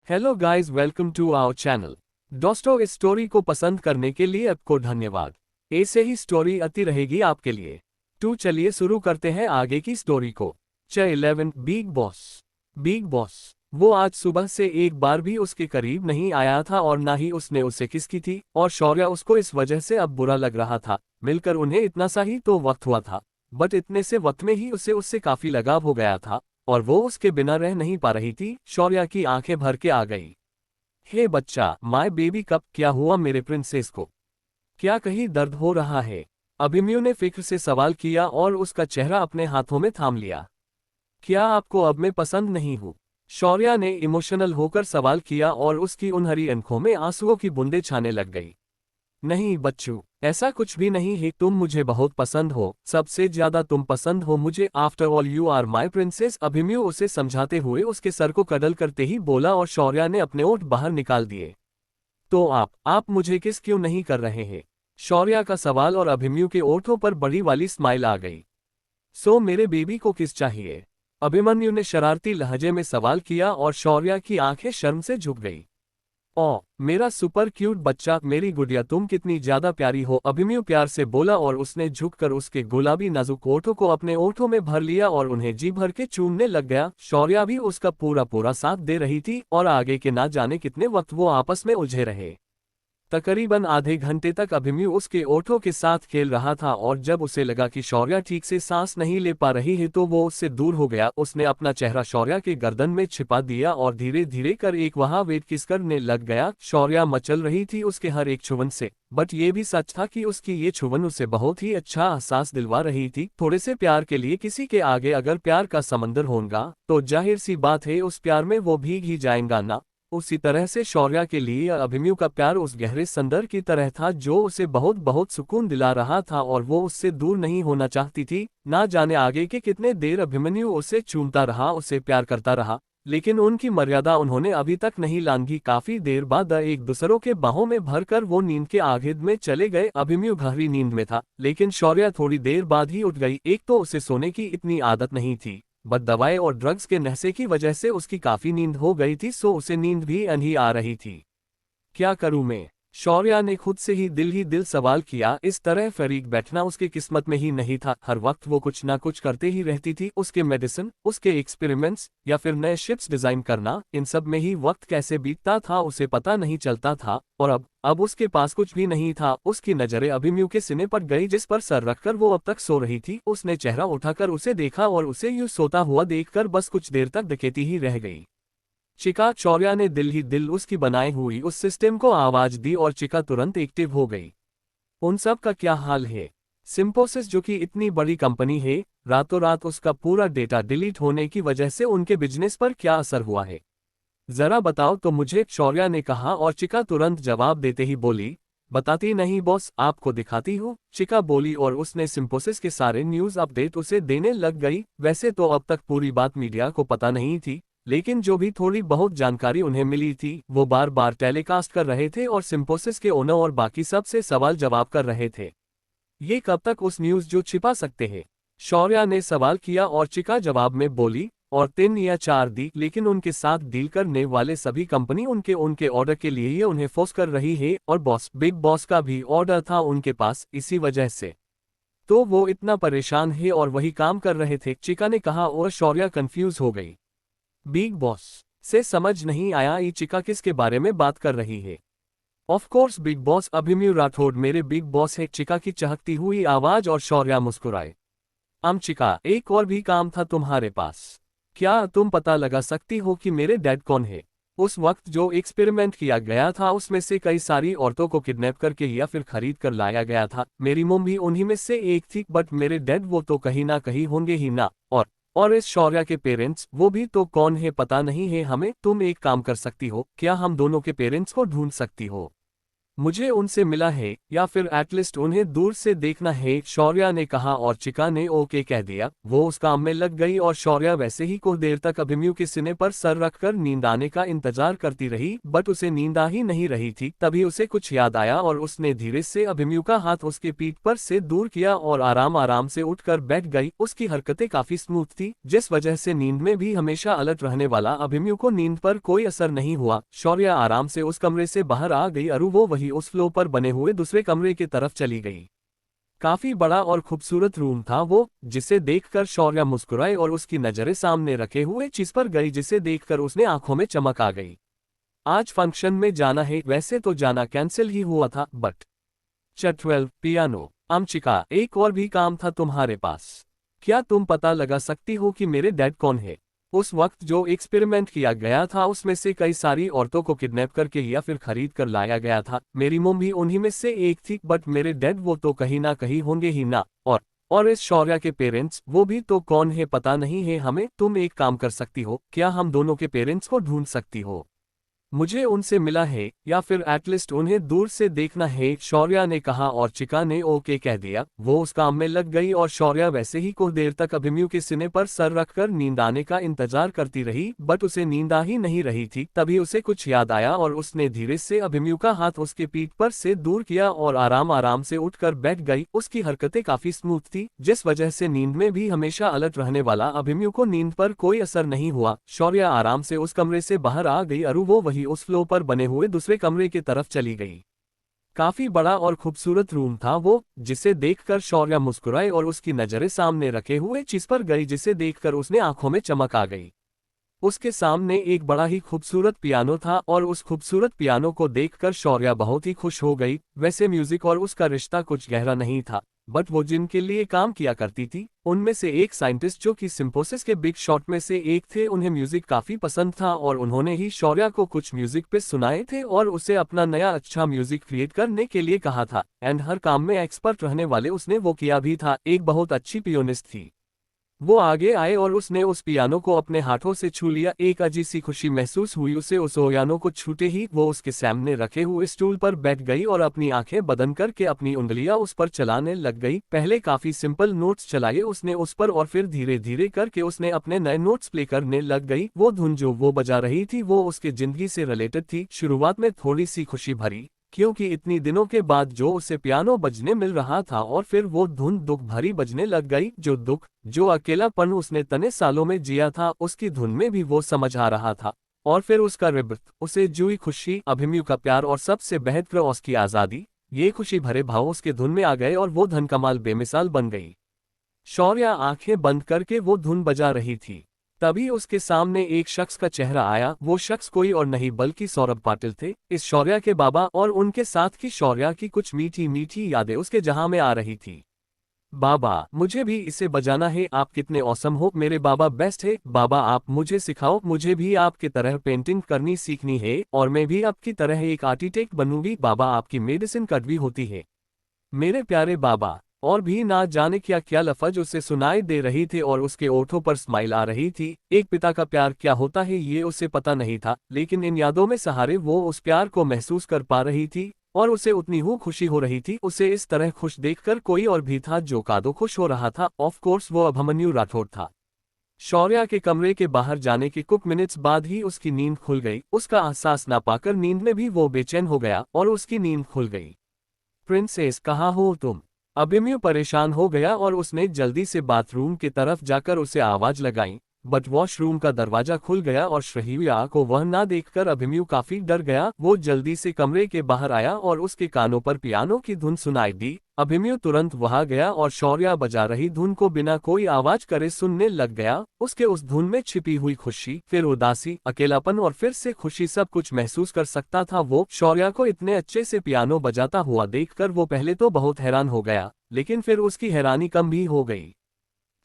Hello guys, welcome to our channel. दोस्तों, इस story को पसंद करने के लिए आपको धन्यवाद। ऐसे ही स्टोरी आती रहेगी आपके लिए। तो चलिए शुरू करते हैं आगे की स्टोरी को। च 11 बिग बॉस। Big boss. वो आज सुबह से एक बार भी उसके करीब नहीं आया था और ना ही उसने उसे किस की थी, और शौर्य उसको इस वजह से अब बुरा लग रहा था। मिलकर उन्हें इतना सा ही तो वक्त हुआ था, बट इतने से वक्त में ही उसे उससे काफी लगाव हो गया था और वो उसके बिना रह नहीं पा रही थी। शौर्या की आंखें भर के आ गई। हे बच्चा, माय बेबी कप, क्या हुआ मेरे प्रिंसेस को? क्या कहीं दर्द हो रहा है? अभिमन्यु ने फिक्र से सवाल किया और उसका चेहरा अपने हाथों में थाम लिया। क्या आपको अब मैं पसंद नहीं हूँ? शौर्या ने इमोशनल होकर सवाल किया और उसकी उन्हरी आंखों में आंसुओं की बूंदें छाने लग गई। नहीं बच्चू, ऐसा कुछ भी नहीं है। तुम मुझे बहुत पसंद हो, सबसे ज्यादा तुम पसंद हो मुझे। After all you are my princess. Abhimanyu उसे समझाते हुए उसके सर को कडल करते ही बोला और शौर्या ने अपने ओठ बाहर निकाल दिए। तो आप मुझे किस क्यों नहीं कर रहे हैं? शौर्या का सवाल और अभिमन्यु के ओठों पर बड़ी वाली स्माइल आ गई। सो मेरे बेबी को किस चाहिए? अभिमन्यु ने शरारती लहजे में सवाल किया और शौर्या की आंखें शर्म से झुक गई। ओ मेरा सुपर क्यूट बच्चा, मेरी गुड़िया, तुम कितनी ज्यादा प्यारी हो, अभिमन्यु प्यार से बोला और उसने झुककर उसके गुलाबी नाजुक ओठों को अपने ओठों में भर लिया और उन्हें जी भर के चूमने लग गया। शौर्या भी उसका पूरा पूरा साथ दे रही थी और आगे के ना जाने कितने वक्त वो आपस में उलझे रहे। तकरीबन आधे घंटे तक अभिमन्यु उसके ओठों के साथ खेल रहा था और जब उसे लगा कि शौर्या ठीक से सांस नहीं ले पा रही है तो वो उससे दूर हो गया। उसने अपना चेहरा शौर्या के गर्दन में छिपा दिया और धीरे धीरे कर एक वहां वेट किस करने लग गया। शौर्या मचल रही थी उसके हर एक छुवन से, बट ये भी सच था कि उसकी ये छुवन उसे बहुत ही अच्छा एहसास दिलवा रही थी। थोड़े से प्यार के लिए किसी के आगे अगर प्यार का समंदर होगा तो जाहिर सी बात है उस प्यार में वो भीग ही जाएगा ना। उसी तरह से शौर्या के लिए अभिमन्यु का प्यार उस गहरे संदर की तरह था जो उसे बहुत बहुत सुकून दिला रहा था और वो उससे दूर नहीं होना चाहती थी। ना जाने आगे के कितने देर अभिमन्यु उसे चूमता रहा, उसे प्यार करता रहा, लेकिन उनकी मर्यादा उन्होंने अभी तक नहीं लांघी। काफी देर बाद एक दूसरों के बाहों में भरकर वो नींद के आगिद में चले गए। अभिमन्यु गहरी नींद में था, लेकिन शौर्या थोड़ी देर बाद ही उठ गई। एक तो उसे सोने की इतनी आदत नहीं थी, बट दवाएं और ड्रग्स के नशे की वजह से उसकी काफी नींद हो गई थी, सो उसे नींद भी नहीं आ रही थी। क्या करूं मैं? शौर्या ने खुद से ही दिल सवाल किया। इस तरह फरीक बैठना उसकी किस्मत में ही नहीं था। हर वक्त वो कुछ ना कुछ करते ही रहती थी। उसके मेडिसिन, उसके एक्सपेरिमेंट्स या फिर नए शिप्स डिजाइन करना, इन सब में ही वक्त कैसे बीतता था उसे पता नहीं चलता था। और अब उसके पास कुछ भी नहीं था। उसकी नजरें अभिमन्यु के सीने पर गई जिस पर सर रखकर वो अब तक सो रही थी। उसने चेहरा उठाकर उसे देखा और उसे यूं सोता हुआ देखकर बस कुछ देर तक डकैती ही रह गई। चिका। शौर्या ने दिल ही दिल उसकी बनाई हुई उस सिस्टम को आवाज दी और चिका तुरंत एक्टिव हो गई। उन सब का क्या हाल है? सिंपोसिस जो कि इतनी बड़ी कंपनी है, रातों रात उसका पूरा डेटा डिलीट होने की वजह से उनके बिजनेस पर क्या असर हुआ है? जरा बताओ तो मुझे, शौर्या ने कहा और चिका तुरंत जवाब देते ही बोली, बताती नहीं बॉस, आपको दिखाती हूँ, चिका बोली और उसने सिंपोसिस के सारे न्यूज अपडेट उसे देने लग गई। वैसे तो अब तक पूरी बात मीडिया को पता नहीं थी, लेकिन जो भी थोड़ी बहुत जानकारी उन्हें मिली थी वो बार बार टेलीकास्ट कर रहे थे और सिंपोसिस के ओनर और बाकी सब से सवाल जवाब कर रहे थे। ये कब तक उस न्यूज जो छिपा सकते हैं? शौर्या ने सवाल किया और चिका जवाब में बोली, और 3 या 4 दी, लेकिन उनके साथ डील करने वाले सभी कंपनी उनके उनके ऑर्डर के लिए ही उन्हें फोर्स कर रही है और बॉस, बिग बॉस का भी ऑर्डर था उनके पास, इसी वजह से तो वो इतना परेशान है और वही काम कर रहे थे, चिका ने कहा और शौर्या कंफ्यूज हो गई। बिग बॉस से समझ नहीं आया ये चिका किसके बारे में बात कर रही है। Of course big boss, Abhimanyu Rathore मेरे बिग बॉस है, चिका की चहकती हुई आवाज और शौर्या मुस्कुराए। चिका, एक और भी काम था तुम्हारे पास। क्या तुम पता लगा सकती हो कि मेरे डैड कौन है? उस वक्त जो एक्सपेरिमेंट किया गया था उसमें से कई सारी औरतों को किडनैप करके या फिर खरीद कर लाया गया था। मेरी मॉम भी उन्हीं में से एक थी, बट मेरे डैड वो तो कहीं ना कहीं होंगे ही ना। और इस शौर्या के पेरेंट्स, वो भी तो कौन है पता नहीं है हमें। तुम एक काम कर सकती हो, क्या हम दोनों के पेरेंट्स को ढूंढ सकती हो? मुझे उनसे मिला है, या फिर एटलीस्ट उन्हें दूर से देखना है, शौर्या ने कहा और चिका ने ओके कह दिया। वो उस काम में लग गई और शौर्या वैसे ही कुछ देर तक अभिमन्यु के सीने पर सर रखकर नींद आने का इंतजार करती रही, बट उसे नींद आ ही नहीं रही थी। तभी उसे कुछ याद आया और उसने धीरे से अभिमन्यु का हाथ उसके पीठ पर से दूर किया और आराम आराम से उठकर बैठ गई। उसकी हरकतें काफी स्मूथ थी, जिस वजह से नींद में भी हमेशा अलर्ट रहने वाला अभिमन्यु को नींद पर कोई असर नहीं हुआ। शौर्या आराम से उस कमरे से बाहर आ गई और वो वही उस फ्लोर पर बने हुए दूसरे कमरे की तरफ चली गई। काफी बड़ा और खूबसूरत रूम था वो, जिसे देखकर शौर्या मुस्कुराई और उसकी नजरें सामने रखे हुए चीज पर गई, जिसे देखकर उसने आंखों में चमक आ गई। आज फंक्शन में जाना है, वैसे तो जाना कैंसिल ही हुआ था, बट 12 पियानो। चिका, एक और भी काम था तुम्हारे पास। क्या तुम पता लगा सकती हो कि मेरे डैड कौन है? उस वक्त जो एक्सपेरिमेंट किया गया था उसमें से कई सारी औरतों को किडनैप करके या फिर खरीद कर लाया गया था। मेरी मॉम भी उन्हीं में से एक थी, बट मेरे डैड वो तो कहीं ना कहीं होंगे ही ना। और इस शौर्या के पेरेंट्स, वो भी तो कौन है पता नहीं है हमें। तुम एक काम कर सकती हो, क्या हम दोनों के पेरेंट्स को ढूंढ सकती हो? मुझे उनसे मिला है, या फिर एटलीस्ट उन्हें दूर से देखना है, शौर्या ने कहा और चिका ने ओके कह दिया। वो उस काम में लग गई और शौर्या वैसे ही कुछ देर तक अभिमन्यु के सीने पर सर रखकर नींद आने का इंतजार करती रही, बट उसे नींद आ ही नहीं रही थी। तभी उसे कुछ याद आया और उसने धीरे से अभिमन्यु का हाथ उसके पीठ पर से दूर किया और आराम आराम से उठकर बैठ गई। उसकी हरकतें काफी स्मूथ थी, जिस वजह से नींद में भी हमेशा अलर्ट रहने वाला अभिमन्यु को नींद पर कोई असर नहीं हुआ। शौर्या आराम से उस कमरे से बाहर आ गई और वो वही उस फ्लोर पर बने हुए दूसरे कमरे की तरफ चली गई। काफी बड़ा और खूबसूरत रूम था वो, जिसे देखकर शौर्या मुस्कुराई और उसकी नजरें सामने रखे हुए चीज पर गई, जिसे देखकर उसने आंखों में चमक आ गई। उसके सामने एक बड़ा ही खूबसूरत पियानो था और उस खूबसूरत पियानो को देखकर शौर्या बहुत ही खुश हो गई। वैसे म्यूजिक और उसका रिश्ता कुछ गहरा नहीं था, बट वो जिनके लिए काम किया करती थी उनमें से एक साइंटिस्ट जो कि सिम्फोसिस के बिग शॉट में से एक थे, उन्हें म्यूजिक काफी पसंद था और उन्होंने ही शौर्या को कुछ म्यूजिक पे सुनाए थे और उसे अपना नया अच्छा म्यूजिक क्रिएट करने के लिए कहा था। एंड हर काम में एक्सपर्ट रहने वाले उसने वो किया भी था। एक बहुत अच्छी पियोनिस्ट थी। वो आगे आए और उसने उस पियानो को अपने हाथों से छू लिया। एक अजीब सी खुशी महसूस हुई उसे उस पियानो को छूते ही। वो उसके सामने रखे हुए स्टूल पर बैठ गई और अपनी आंखें बंद करके अपनी उंगलियां उस पर चलाने लग गई। पहले काफी सिंपल नोट्स चलाए उसने उस पर और फिर धीरे धीरे करके उसने अपने नए नोट्स प्ले करने लग गई। वो धुन जो वो बजा रही थी वो उसके जिंदगी से रिलेटेड थी। शुरुआत में थोड़ी सी खुशी भरी, क्योंकि इतनी दिनों के बाद जो उसे पियानो बजने मिल रहा था, और फिर वो धुन दुख भरी बजने लग गई। जो दुख, जो अकेलापन उसने तने सालों में जिया था, उसकी धुन में भी वो समझ आ रहा था। और फिर उसका रिबर्थ, उसे जुई खुशी, अभिमन्यु का प्यार और सबसे बेहतर उसकी आजादी, ये खुशी भरे भाव उसके धुन में आ गए और वो धन कमाल बेमिसाल बन गई। शौर्या आंखें बंद करके वो धुन बजा रही थी। तभी उसके सामने एक शख्स का चेहरा आया। वो शख्स कोई और नहीं बल्कि सौरभ पाटिल थे, इस शौर्या के बाबा, और उनके साथ की शौर्या की कुछ मीठी मीठी यादें उसके जहां में आ रही थी। बाबा, मुझे भी इसे बजाना है। आप कितने औसम हो, मेरे बाबा बेस्ट है। बाबा आप मुझे सिखाओ, मुझे भी आपकी तरह पेंटिंग करनी सीखनी है और मैं भी आपकी तरह एक आर्किटेक्ट बनूंगी। बाबा आपकी मेडिसिन कड़वी होती है मेरे प्यारे बाबा। और भी ना जाने क्या क्या लफ्ज उसे सुनाई दे रही थे और उसके ओठों पर स्माइल आ रही थी। एक पिता का प्यार क्या होता है ये उसे पता नहीं था, लेकिन इन यादों में सहारे वो उस प्यार को महसूस कर पा रही थी और उसे उतनी ही खुशी हो रही थी। उसे इस तरह खुश देखकर कोई और भी था जो कादो खुश हो रहा था। ऑफ कोर्स वो अभिमन्यु राठौड़ था। शौर्या के कमरे के बाहर जाने के कुछ मिनट्स बाद ही उसकी नींद खुल गई। उसका एहसास ना पाकर नींद में भी वो बेचैन हो गया और उसकी नींद खुल गई। प्रिंसेस, कहाँ हो तुम? अभिमन्यु परेशान हो गया और उसने जल्दी से बाथरूम की तरफ जाकर उसे आवाज लगाई, बट वॉशरूम का दरवाजा खुल गया और श्रेया को वह ना देखकर अभिमन्यु काफी डर गया। वो जल्दी से कमरे के बाहर आया और उसके कानों पर पियानो की धुन सुनाई दी। अभिमन्यु तुरंत वहां गया और शौर्या बजा रही धुन को बिना कोई आवाज करे सुनने लग गया। उसके उस धुन में छिपी हुई खुशी, फिर उदासी, अकेलापन और फिर से खुशी, सब कुछ महसूस कर सकता था वो। शौर्या को इतने अच्छे से पियानो बजाता हुआ देखकर वो पहले तो बहुत हैरान हो गया, लेकिन फिर उसकी हैरानी कम भी हो गई।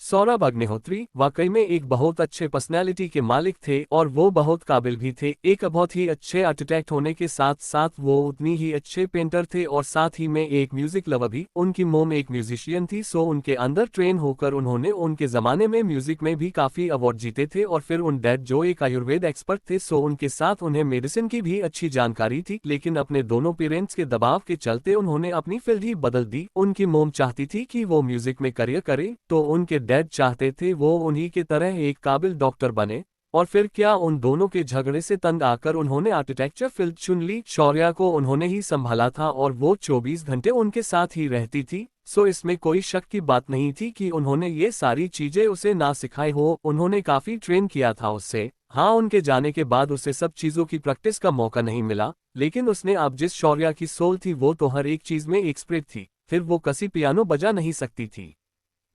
सौरभ अग्निहोत्री वाकई में एक बहुत अच्छे पर्सनैलिटी के मालिक थे और वो बहुत काबिल भी थे। एक बहुत ही अच्छे आर्किटेक्ट होने के साथ साथ वो उतनी ही अच्छे पेंटर थे और साथ ही में एक म्यूजिक लवर भी। उनकी मोम एक म्यूजिशियन थी, सो उनके अंदर ट्रेन होकर उन्होंने उनके जमाने में म्यूजिक में भी काफी अवार्ड जीते थे। और फिर उन डैड जो एक आयुर्वेद एक्सपर्ट थे, सो उनके साथ उन्हें मेडिसिन की भी अच्छी जानकारी थी। लेकिन अपने दोनों पेरेंट्स के दबाव के चलते उन्होंने अपनी फील्ड ही बदल दी। उनकी मोम चाहती थी कि वो म्यूजिक में करियर करे, तो उनके डैड चाहते थे वो उन्हीं की तरह एक काबिल डॉक्टर बने। और फिर क्या, उन दोनों के झगड़े से तंग आकर उन्होंने आर्किटेक्चर फील्ड चुन ली। शौर्या को उन्होंने ही संभाला था और वो 24 घंटे उनके साथ ही रहती थी, सो इसमें कोई शक की बात नहीं थी कि उन्होंने ये सारी चीजें उसे ना सिखाई हो। उन्होंने काफी ट्रेन किया था उससे। हाँ, उनके जाने के बाद उसे सब चीजों की प्रैक्टिस का मौका नहीं मिला, लेकिन उसने अब जिस शौर्या की सोल थी वो तो हर एक चीज में एक्सपर्ट थी। फिर वो कसी पियानो बजा नहीं सकती थी।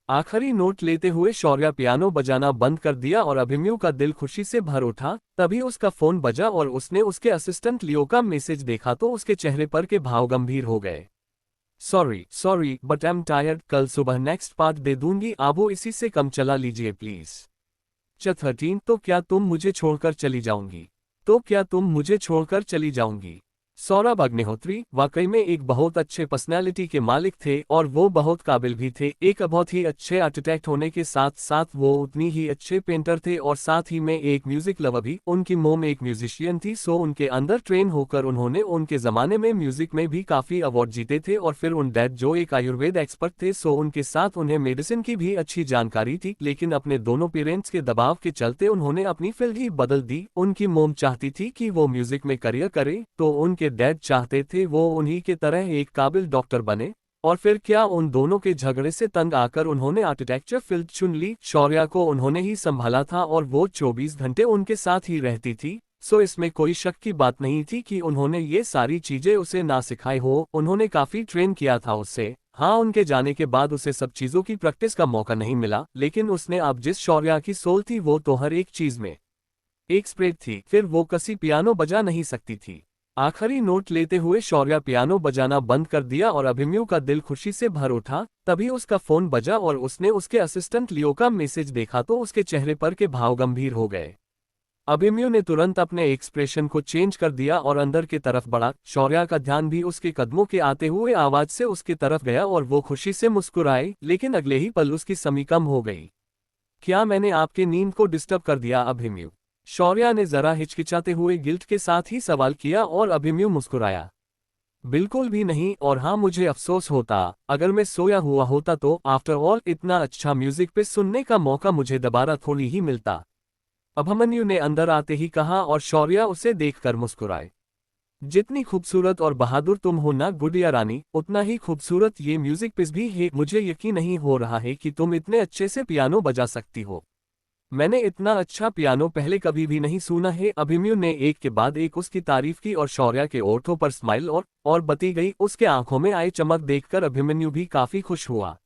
आखिरी नोट लेते हुए शौर्या पियानो बजाना बंद कर दिया और अभिमन्यु का दिल खुशी से भर उठा। तभी उसका फोन बजा और उसने उसके असिस्टेंट लियो का मैसेज देखा तो उसके चेहरे पर के भाव गंभीर हो गए। Sorry but I am tired, कल सुबह नेक्स्ट पार्ट दे दूंगी, आबो इसी से कम चला लीजिए प्लीज। 13 तो क्या तुम मुझे छोड़कर चली जाऊंगी? सौरभ अग्निहोत्री वाकई में एक बहुत अच्छे पर्सनैलिटी के मालिक थे और वो बहुत काबिल भी थे। एक बहुत ही अच्छे आर्किटेक्ट होने के साथ साथ वो उतनी ही अच्छे पेंटर थे और साथ ही में एक म्यूजिक लवर भी। उनकी मोम एक म्यूजिशियन थी, सो उनके अंदर ट्रेन होकर उन्होंने उनके जमाने में म्यूजिक में भी काफी अवार्ड जीते थे। और फिर उन डैड जो एक आयुर्वेद एक्सपर्ट थे, सो उनके साथ उन्हें मेडिसिन की भी अच्छी जानकारी थी। लेकिन अपने दोनों पेरेंट्स के दबाव के चलते उन्होंने अपनी फील्ड ही बदल दी। उनकी मोम चाहती थी कि वो म्यूजिक में करियर करे, तो उनके डैड चाहते थे वो उन्हीं के तरह एक काबिल डॉक्टर बने। और फिर क्या, उन दोनों के झगड़े से तंग आकर उन्होंने आर्किटेक्चर फील्ड चुन ली। शौर्या को उन्होंने ही संभाला था और वो 24 घंटे उनके साथ ही रहती थी, सो इसमें कोई शक की बात नहीं थी कि उन्होंने ये सारी चीजें उसे ना सिखाई हो। उन्होंने काफी ट्रेन किया था उससे। हाँ, उनके जाने के बाद उसे सब चीजों की प्रैक्टिस का मौका नहीं मिला, लेकिन उसने अब जिस शौर्या की सोल थी वो तो हर एक चीज में एक्सपर्ट थी। फिर वो कसी पियानो बजा नहीं सकती थी। आखिरी नोट लेते हुए शौर्या पियानो बजाना बंद कर दिया और अभिमन्यु का दिल खुशी से भर उठा। तभी उसका फोन बजा और उसने उसके असिस्टेंट लियो का मैसेज देखा तो उसके चेहरे पर के भाव गंभीर हो गए। अभिमन्यु ने तुरंत अपने एक्सप्रेशन को चेंज कर दिया और अंदर की तरफ बढ़ा। शौर्या का ध्यान भी उसके कदमों के आते हुए आवाज से उसकी तरफ गया और वो खुशी से मुस्कुराए, लेकिन अगले ही पल उसकी समी कम हो गई। क्या मैंने आपके नींद को डिस्टर्ब कर दिया अभिमन्यु? शौर्या ने जरा हिचकिचाते हुए गिल्ट के साथ ही सवाल किया और अभिमन्यु मुस्कुराया। बिल्कुल भी नहीं, और हाँ, मुझे अफसोस होता अगर मैं सोया हुआ होता तो। आफ्टर ऑल इतना अच्छा म्यूजिक पे सुनने का मौका मुझे दोबारा थोड़ी ही मिलता, अभिमन्यु ने अंदर आते ही कहा और शौर्या उसे देखकर मुस्कुराए। जितनी खूबसूरत और बहादुर तुम हो ना गुड़िया रानी, उतना ही खूबसूरत ये म्यूजिक पीस भी है। मुझे यकीन नहीं हो रहा है कि तुम इतने अच्छे से पियानो बजा सकती हो। मैंने इतना अच्छा पियानो पहले कभी भी नहीं सुना है। अभिमन्यु ने एक के बाद एक उसकी तारीफ की और शौर्या के ओठों पर स्माइल और बती गई। उसके आंखों में आई चमक देखकर अभिमन्यु भी काफी खुश हुआ।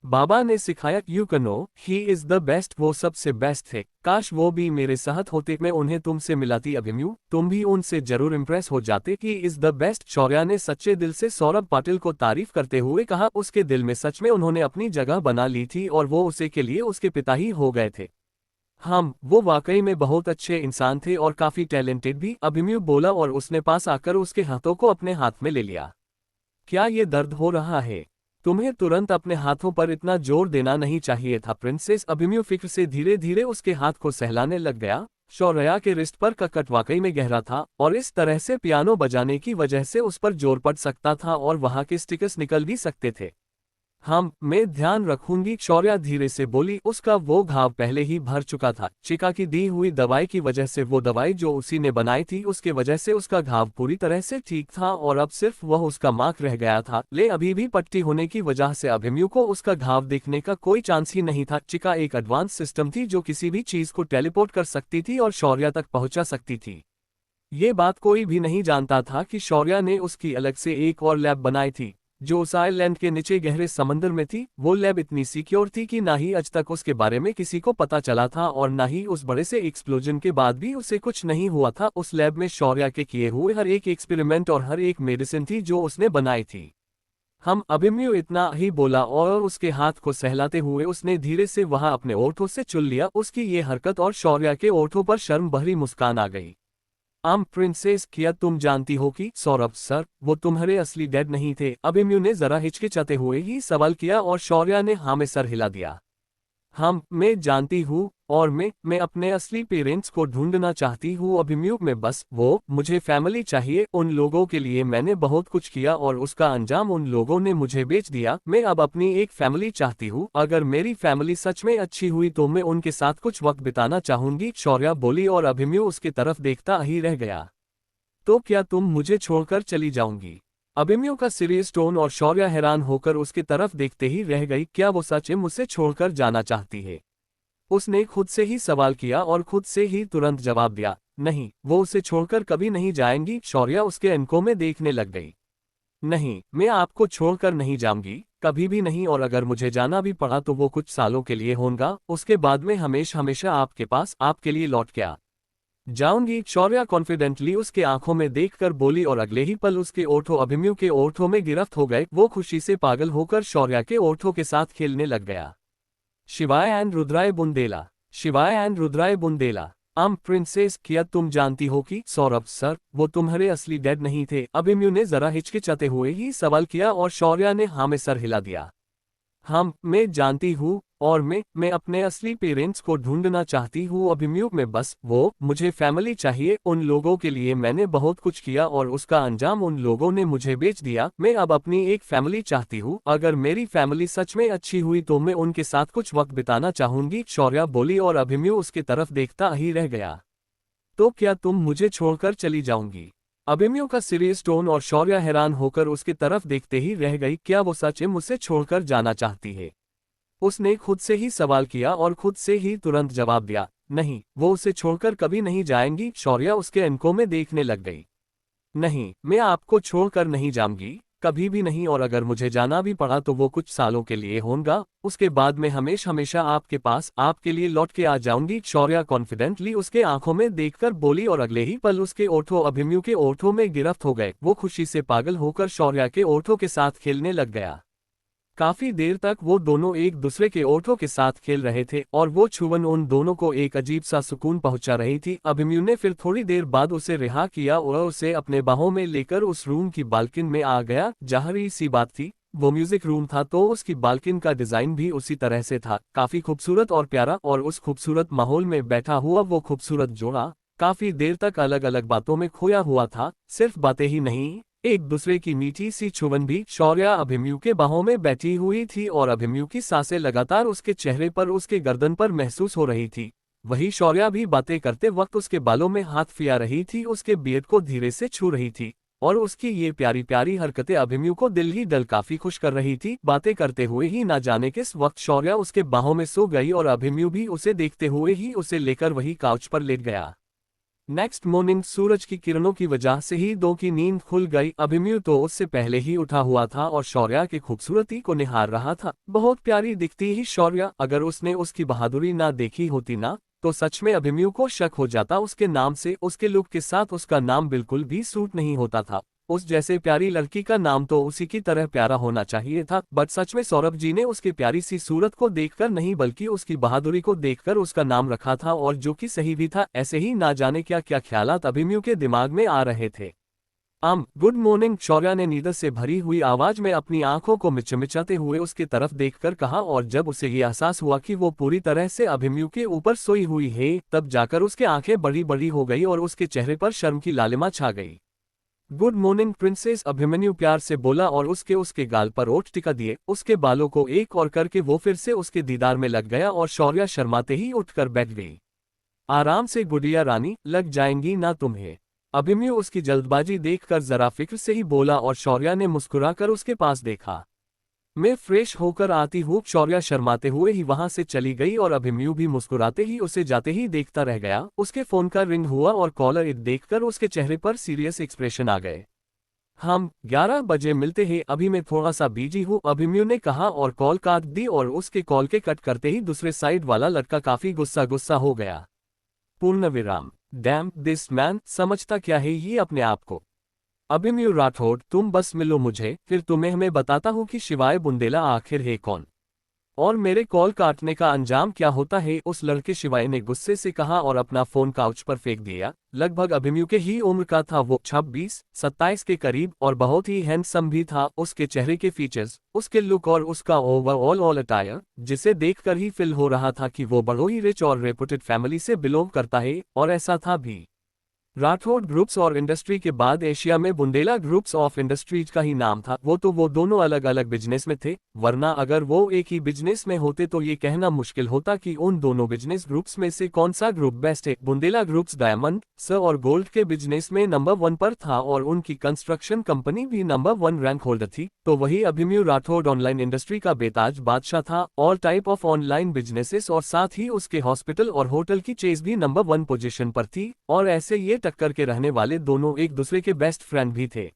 बाबा ने सिखाया you can know he is the best, वो सबसे बेस्ट थे। काश वो भी मेरे साथ होते, मैं उन्हें तुमसे मिलाती अभिमन्यु, तुम भी उनसे जरूर इम्प्रेस हो जाते कि इज द बेस्ट। शौर्या ने सच्चे दिल से सौरभ पाटिल को तारीफ करते हुए कहा। उसके दिल में सच में उन्होंने अपनी जगह बना ली थी और वो उसे के लिए उसके पिता ही हो गए थे। वो वाकई में बहुत अच्छे इंसान थे और काफी टैलेंटेड भी, अभिमन्यु बोला और उसने पास आकर उसके हाथों को अपने हाथ में ले लिया। क्या ये दर्द हो रहा है? तुम्हें तुरंत अपने हाथों पर इतना जोर देना नहीं चाहिए था प्रिंसेस। अभिमन्यु फिक्र से धीरे धीरे उसके हाथ को सहलाने लग गया। शौर्या के रिस्ट पर का कट वाकई में गहरा था और इस तरह से पियानो बजाने की वजह से उस पर जोर पड़ सकता था और वहां के स्टिकर्स निकल भी सकते थे। मैं ध्यान रखूंगी, शौर्या धीरे से बोली। उसका वो घाव पहले ही भर चुका था। चिका की दी हुई दवाई की वजह से, वो दवाई जो उसी ने बनाई थी उसके वजह से उसका घाव पूरी तरह से ठीक था और अब सिर्फ वह उसका मार्क रह गया था। ले अभी भी पट्टी होने की वजह से अभिमन्यु को उसका घाव देखने का कोई चांस ही नहीं था। चिका एक एडवांस सिस्टम थी जो किसी भी चीज को टेलीपोर्ट कर सकती थी और शौर्या तक पहुंचा सकती थी। ये बात कोई भी नहीं जानता था कि शौर्या ने उसकी अलग से एक और लैब बनाई थी जो उस आइलैंड के नीचे गहरे समंदर में थी। वो लैब इतनी सिक्योर थी कि ना ही आज तक उसके बारे में किसी को पता चला था और ना ही उस बड़े से एक्सप्लोजन के बाद भी उसे कुछ नहीं हुआ था। उस लैब में शौर्या के किए हुए हर एक एक्सपेरिमेंट और हर एक मेडिसिन थी जो उसने बनाई थी। हम अभिमन्यु इतना ही बोला और उसके हाथ को सहलाते हुए उसने धीरे से वहां अपने ओठों से चुन लिया। उसकी ये हरकत और शौर्य के ओठों पर शर्म भरी मुस्कान आ गई। प्रिंसेस, क्या तुम जानती हो कि सौरभ सर, वो तुम्हारे असली डैड नहीं थे? अभिमन्यु ने जरा हिचकिचाते हुए ही सवाल किया और शौर्य ने हाँ में सर हिला दिया। मैं जानती हूँ, और मैं अपने असली पेरेंट्स को ढूंढना चाहती हूँ अभिमन्यु। में बस मुझे फैमिली चाहिए। उन लोगों के लिए मैंने बहुत कुछ किया और उसका अंजाम उन लोगों ने मुझे बेच दिया। मैं अब अपनी एक फैमिली चाहती हूँ। अगर मेरी फैमिली सच में अच्छी हुई तो मैं उनके साथ कुछ वक्त बिताना चाहूंगी, शौर्या बोली और अभिमन्यु उसकी तरफ देखता ही रह गया। तो क्या तुम मुझे छोड़कर चली जाऊंगी? अभिमन्यु का सीरियस टोन और शौर्य हैरान होकर उसकी तरफ देखते ही रह गई। क्या वो सच में मुझसे छोड़कर जाना चाहती है? उसने खुद से ही सवाल किया और खुद से ही तुरंत जवाब दिया, नहीं, वो उसे छोड़कर कभी नहीं जाएंगी। शौर्य उसके आंखों में देखने लग गई। नहीं, मैं आपको छोड़कर नहीं जाऊंगी, कभी भी नहीं, और अगर मुझे जाना भी पड़ा तो वो कुछ सालों के लिए होगा। उसके बाद में हमेशा हमेशा आपके पास आपके लिए लौट के जाऊंगी, शौर्य कॉन्फिडेंटली उसके आंखों में देखकर बोली और अगले ही पल उसके ओठों अभिमन्यु के ओठों में गिरफ्त हो गए। वो खुशी से पागल होकर शौर्य के ओठों के साथ खेलने लग गया। शिवाय एंड रुद्राय बुंदेला, शिवाय एंड रुद्राय बुंदेला। प्रिंसेस, क्या तुम जानती हो कि सौरभ सर, वो तुम्हारे असली डैड नहीं थे? अभिमन्यु ने जरा हिचकिचाते हुए ही सवाल किया और शौर्य ने हाँ में सर हिला दिया। मैं जानती हूँ, और मैं अपने असली पेरेंट्स को ढूंढना चाहती हूँ अभिमन्यु। में बस मुझे फैमिली चाहिए। उन लोगों के लिए मैंने बहुत कुछ किया और उसका अंजाम उन लोगों ने मुझे बेच दिया। मैं अब अपनी एक फैमिली चाहती हूँ। अगर मेरी फैमिली सच में अच्छी हुई तो मैं उनके साथ कुछ वक्त बिताना चाहूंगी, शौर्या बोली और अभिमन्यु उसकी तरफ देखता ही रह गया। तो क्या तुम मुझे छोड़कर चली जाऊंगी? अभिमन्यु का सीरियस टोन और शौर्य हैरान होकर उसकी तरफ देखते ही रह गई। क्या वो सच में मुझसे छोड़कर जाना चाहती है? उसने खुद से ही सवाल किया और खुद से ही तुरंत जवाब दिया, नहीं, वो उसे छोड़कर कभी नहीं जाएंगी। शौर्य उसके आंखों में देखने लग गई। नहीं, मैं आपको छोड़कर नहीं जाऊंगी, कभी भी नहीं, और अगर मुझे जाना भी पड़ा तो वो कुछ सालों के लिए होगा। उसके बाद में हमेशा हमेशा आपके पास आपके लिए लौट के आ जाऊंगी, शौर्य कॉन्फिडेंटली उसके आंखों में देखकर बोली और अगले ही पल उसके ओठों अभिमन्यु के ओठों में गिरफ्त हो गए। वो खुशी से पागल होकर शौर्य के ओठों के साथ खेलने लग गया। काफी देर तक वो दोनों एक दूसरे के ओठों के साथ खेल रहे थे और वो छुवन उन दोनों को एक अजीब सा सुकून पहुंचा रही थी। अभिमन्यु ने फिर थोड़ी देर बाद उसे रिहा किया और उसे अपने बाहों में लेकर उस रूम की बालकनी में आ गया। जाहिर सी बात थी, वो म्यूजिक रूम था तो उसकी बालकनी का डिजाइन भी उसी तरह से था, काफी खूबसूरत और प्यारा। और उस खूबसूरत माहौल में बैठा हुआ वो खूबसूरत जोड़ा काफी देर तक अलग अलग बातों में खोया हुआ था। सिर्फ बातें ही नहीं, एक दूसरे की मीठी सी छुवन भी। शौर्य अभिमन्यु के बाहों में बैठी हुई थी और अभिमन्यु की सांसें लगातार उसके चेहरे पर उसके गर्दन पर महसूस हो रही थी। वही शौर्य भी बातें करते वक्त उसके बालों में हाथ फिरा रही थी, उसके बियर्ड को धीरे से छू रही थी और उसकी ये प्यारी प्यारी हरकतें अभिमन्यु को दिल ही दिल काफी खुश कर रही थी। बातें करते हुए ही ना जाने किस वक्त शौर्य उसके बाहों में सो गई और अभिमन्यु भी उसे देखते हुए ही उसे लेकर वही काउच पर लेट गया। नेक्स्ट मॉर्निंग सूरज की किरणों की वजह से ही दो की नींद खुल गई। अभिमन्यु तो उससे पहले ही उठा हुआ था और शौर्य की खूबसूरती को निहार रहा था। बहुत प्यारी दिखती ही शौर्य, अगर उसने उसकी बहादुरी ना देखी होती ना तो सच में अभिमन्यु को शक हो जाता। उसके नाम से, उसके लुक के साथ उसका नाम बिल्कुल भी सूट नहीं होता था। उस जैसे प्यारी लड़की का नाम तो उसी की तरह प्यारा होना चाहिए था। बट सच में सौरभ जी ने उसकी प्यारी सी सूरत को देखकर नहीं बल्कि उसकी बहादुरी को देखकर उसका नाम रखा था, और जो कि सही भी था। ऐसे ही ना जाने क्या क्या ख्यालात अभिमन्यु के दिमाग में आ रहे थे। गुड मॉर्निंग, शौर्य ने नींद से भरी हुई आवाज में अपनी आंखों को मिचमिचाते हुए उसकी तरफ देखकर कहा, और जब उसे ये एहसास हुआ कि वो पूरी तरह से अभिमन्यु के ऊपर सोई हुई है तब जाकर उसके आंखें बड़ी बड़ी हो गई और उसके चेहरे पर शर्म की लालिमा छा गई। गुड मॉर्निंग प्रिंसेस, अभिमन्यु प्यार से बोला और उसके गाल पर ओठ टिका दिए। उसके बालों को एक और करके वो फिर से उसके दीदार में लग गया और शौर्य शर्माते ही उठकर बैठ गई। आराम से गुड़िया रानी, लग जाएंगी ना तुम्हें? अभिमन्यु उसकी जल्दबाजी देखकर जरा फिक्र से ही बोला और शौर्य ने मुस्कुराकर उसके पास देखा। मैं फ्रेश होकर आती हूँ, शौर्य शर्माते हुए ही वहां से चली गई और अभिमन्यु भी मुस्कुराते ही उसे जाते ही देखता रह गया। उसके फोन का रिंग हुआ और कॉलर इट देखकर उसके चेहरे पर सीरियस एक्सप्रेशन आ गए। हम 11 बजे मिलते हैं, अभी मैं थोड़ा सा बिजी हूँ, अभिमन्यु ने कहा और कॉल काट दी। और उसके कॉल के कट करते ही दूसरे साइड वाला लड़का काफी गुस्सा हो गया। पूर्ण विराम। डैम दिस मैन, समझता क्या है ये अपने आप को? अभिमन्यु राठौड़, तुम बस मिलो मुझे, फिर तुम्हें मैं बताता हूँ कि शिवाय बुंदेला आखिर है कौन और मेरे कॉल काटने का अंजाम क्या होता है। उस लड़के शिवाय ने गुस्से से कहा और अपना फोन काउच पर फेंक दिया। लगभग अभिमन्यु के ही उम्र का था वो, 26-27 के करीब, और बहुत ही हैंडसम भी था। उसके चेहरे के फीचर्स, उसके लुक और उसका ओवरऑल ऑल अटायर, जिसे देखकर ही फील हो रहा था कि वो बड़ो ही रिच और रेपुटेड फैमिली से बिलोंग करता है, और ऐसा था भी। राठौड़ ग्रुप्स और इंडस्ट्री के बाद एशिया में बुंदेला ग्रुप्स ऑफ इंडस्ट्रीज का ही नाम था। वो दोनों अलग अलग बिजनेस में थे, वरना अगर वो एक ही बिजनेस में होते तो ये कहना मुश्किल होता कि उन दोनों बिजनेस ग्रुप्स में से कौन सा ग्रुप बेस्ट है। बुंदेला ग्रुप्स डायमंड, सिल्वर और गोल्ड के बिजनेस में नंबर 1 पर था और उनकी कंस्ट्रक्शन कंपनी भी नंबर 1 रैंक होल्डर थी। तो वही अभिमन्यु राठौड़ ऑनलाइन इंडस्ट्री का बेताज बादशाह था, all type of online businesses, और साथ ही उसके हॉस्पिटल और होटल की चेज भी नंबर 1 पोजीशन पर थी। और ऐसे ये टक्कर के रहने वाले दोनों एक दूसरे के बेस्ट फ्रेंड भी थे।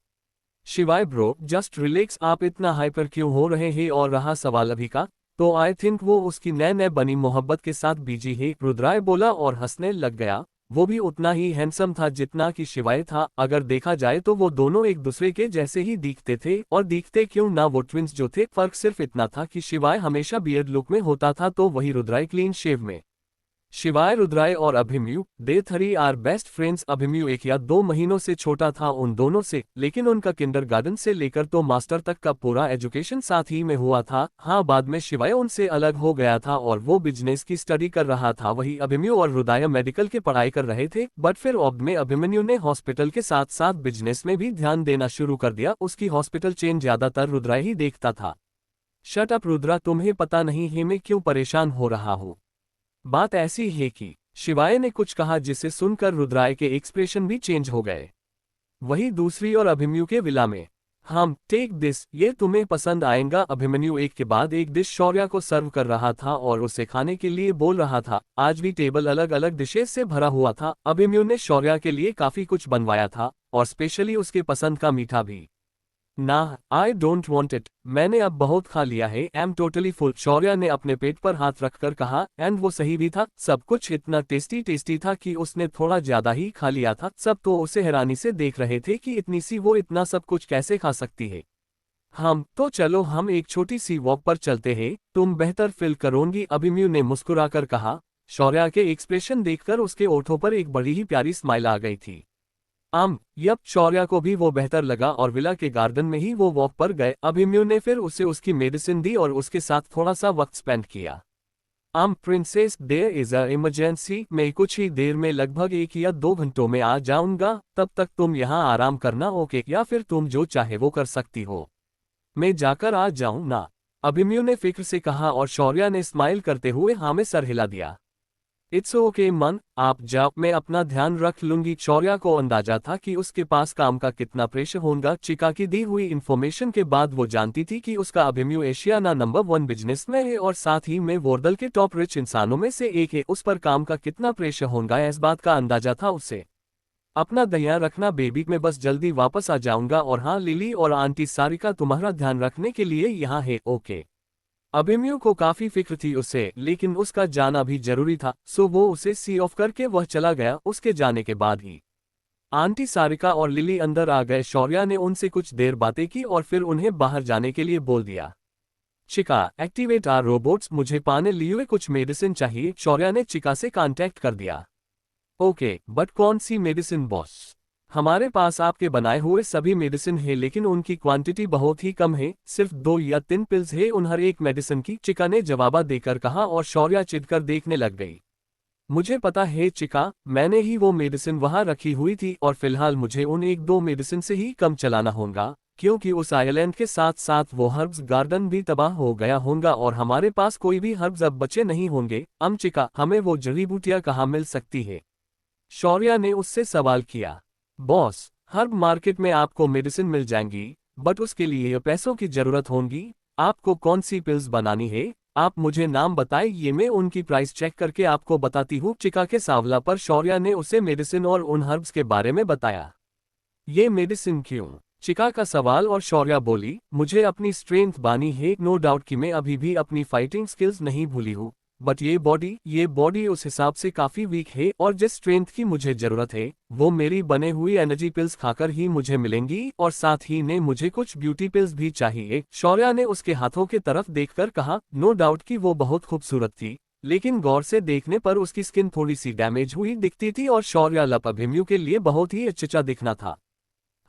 शिवाय ब्रो, जस्ट रिलैक्स, आप इतना हाइपर क्यों हो रहे हैं? और रहा सवाल अभी का, तो आई थिंक वो उसकी नए नए बनी मोहब्बत के साथ बिजी है, रुद्राय बोला और हंसने लग गया। वो भी उतना ही हैंडसम था जितना कि शिवाय था। अगर देखा जाए तो वो दोनों एक दूसरे के जैसे ही दिखते थे, और दिखते क्यों ना, वो ट्विंस जो थे। फर्क सिर्फ इतना था कि शिवाय हमेशा बियर्ड लुक में होता था, तो वही रुद्राय क्लीन शेव में। शिवाय, रुद्राय और Abhimanyu, they three are best friends. Abhimanyu 1 या 2 महीनों से छोटा था उन दोनों से, लेकिन उनका किंडरगार्टन से लेकर तो मास्टर तक का पूरा एजुकेशन साथ ही में हुआ था। हाँ, बाद में शिवाय उनसे अलग हो गया था और वो बिजनेस की स्टडी कर रहा था। वही अभिमन्यु और रुद्राय मेडिकल की पढ़ाई कर रहे थे, बट फिर अब में अभिमन्यु ने हॉस्पिटल के साथ साथ बिजनेस में भी ध्यान देना शुरू कर दिया। उसकी हॉस्पिटल चेन ज्यादातर रुद्राय ही देखता था। शट अप रुद्रा, तुम्हें पता नहीं है मैं क्यों परेशान हो रहा हूँ? बात ऐसी है कि शिवाय ने कुछ कहा जिसे सुनकर रुद्राय के एक्सप्रेशन भी चेंज हो गए। वही दूसरी और अभिमन्यु के विला में, हम टेक दिस, ये तुम्हें पसंद आएगा। अभिमन्यु एक के बाद एक डिश शौर्या को सर्व कर रहा था और उसे खाने के लिए बोल रहा था। आज भी टेबल अलग अलग डिशेस से भरा हुआ था। अभिमन्यु ने शौर्या के लिए काफी कुछ बनवाया था, और स्पेशली उसके पसंद का मीठा भी। ना, आई डोंट वॉन्ट इट, मैंने अब बहुत खा लिया है, एम टोटली फुल, शौर्या ने अपने पेट पर हाथ रखकर कहा। एंड वो सही भी था, सब कुछ इतना टेस्टी टेस्टी था कि उसने थोड़ा ज्यादा ही खा लिया था। सब तो उसे हैरानी से देख रहे थे कि इतनी सी वो इतना सब कुछ कैसे खा सकती है। हम तो चलो, हम एक छोटी सी वॉक पर चलते हैं, तुम बेहतर फील करोगी, अभिमन्यु ने मुस्कुराकर कहा। शौर्या के एक्सप्रेशन देखकर उसके ओठों पर एक बड़ी ही प्यारी स्माइल आ गई थी। यप, शौर्या को भी वो बेहतर लगा और विला के गार्डन में ही वो वॉक पर गए। अभिमन्यु ने फिर उसे उसकी मेडिसिन दी और उसके साथ थोड़ा सा वक्त स्पेंड किया। Princess, there is a emergency, मैं कुछ ही देर में लगभग 1 या 2 घंटों में आ जाऊंगा, तब तक तुम यहाँ आराम करना, ओके? या फिर तुम जो चाहे वो कर सकती हो, मैं जाकर आ जाऊं ना? अभिमन्यु ने फिक्र से कहा और शौर्या ने स्माइल करते हुए हाँ में सर हिला दिया। इट्स ओके मन, आप जाओ, मैं अपना ध्यान रख लूंगी। शौर्या को अंदाजा था कि उसके पास काम का कितना प्रेशर होगा। चिका की दी हुई इन्फॉर्मेशन के बाद वो जानती थी कि उसका अभिमन्यु एशिया ना नंबर 1 बिजनेस में है और साथ ही में वोर्डल के टॉप रिच इंसानों में से एक है। उस पर काम का कितना प्रेशर होगा, इस बात का अंदाजा था उसे। अपना ध्यान रखना बेबी, मैं बस जल्दी वापस आ जाऊंगा, और हाँ, लिली और आंटी सारिका तुम्हारा ध्यान रखने के लिए यहाँ है, ओके? अभिमन्यु को काफी फिक्र थी उससे, लेकिन उसका जाना भी जरूरी था, सो वो उसे सी ऑफ करके वह चला गया। उसके जाने के बाद ही आंटी सारिका और लिली अंदर आ गए। शौर्या ने उनसे कुछ देर बातें की और फिर उन्हें बाहर जाने के लिए बोल दिया। चिका, एक्टिवेट आर रोबोट्स, मुझे पाने लिए कुछ मेडिसिन चाहिए। शौर्या ने चिका से कांटेक्ट कर दिया। ओके, बट कौन सी मेडिसिन बॉस? हमारे पास आपके बनाए हुए सभी मेडिसिन है, लेकिन उनकी क्वांटिटी बहुत ही कम है, सिर्फ 2 या 3 पिल्स है उन हर एक मेडिसिन की, चिका ने जवाब देकर कहा। और शौर्या चिढ़कर देखने लग गई। मुझे पता है चिका, मैंने ही वो मेडिसिन वहां रखी हुई थी, और फिलहाल मुझे उन 1-2 मेडिसिन से ही कम चलाना होगा, क्योंकि उस आइलैंड के साथ साथ वो हर्ब्स गार्डन भी तबाह हो गया होगा और हमारे पास कोई भी हर्ब्स अब बचे नहीं होंगे। चिका, हमें वो जड़ी बूटियां कहाँ मिल सकती है? शौर्या ने उससे सवाल किया। बॉस, हर्ब मार्केट में आपको मेडिसिन मिल जाएंगी, बट उसके लिए पैसों की जरूरत होगी। आपको कौन सी पिल्स बनानी है, आप मुझे नाम बताए, ये मैं उनकी प्राइस चेक करके आपको बताती हूँ। चिका के सावला पर शौर्या ने उसे मेडिसिन और उन हर्ब्स के बारे में बताया। ये मेडिसिन क्यों? चिका का सवाल, और शौर्या बोली, मुझे अपनी स्ट्रेंथ बानी है, नो डाउट कि मैं अभी भी अपनी फाइटिंग स्किल्स नहीं भूली हूँ, बट ये बॉडी उस हिसाब से काफी वीक है और जिस स्ट्रेंथ की मुझे जरूरत है वो मेरी बने हुई एनर्जी पिल्स खाकर ही मुझे मिलेंगी और साथ ही ने मुझे कुछ ब्यूटी पिल्स भी चाहिए। शौर्या ने उसके हाथों की तरफ देखकर कहा। नो डाउट कि वो बहुत खूबसूरत थी, लेकिन गौर से देखने पर उसकी स्किन थोड़ी सी डैमेज हुई दिखती थी और शौर्या लप अभिमन्यु के लिए बहुत ही अच्छा दिखना था।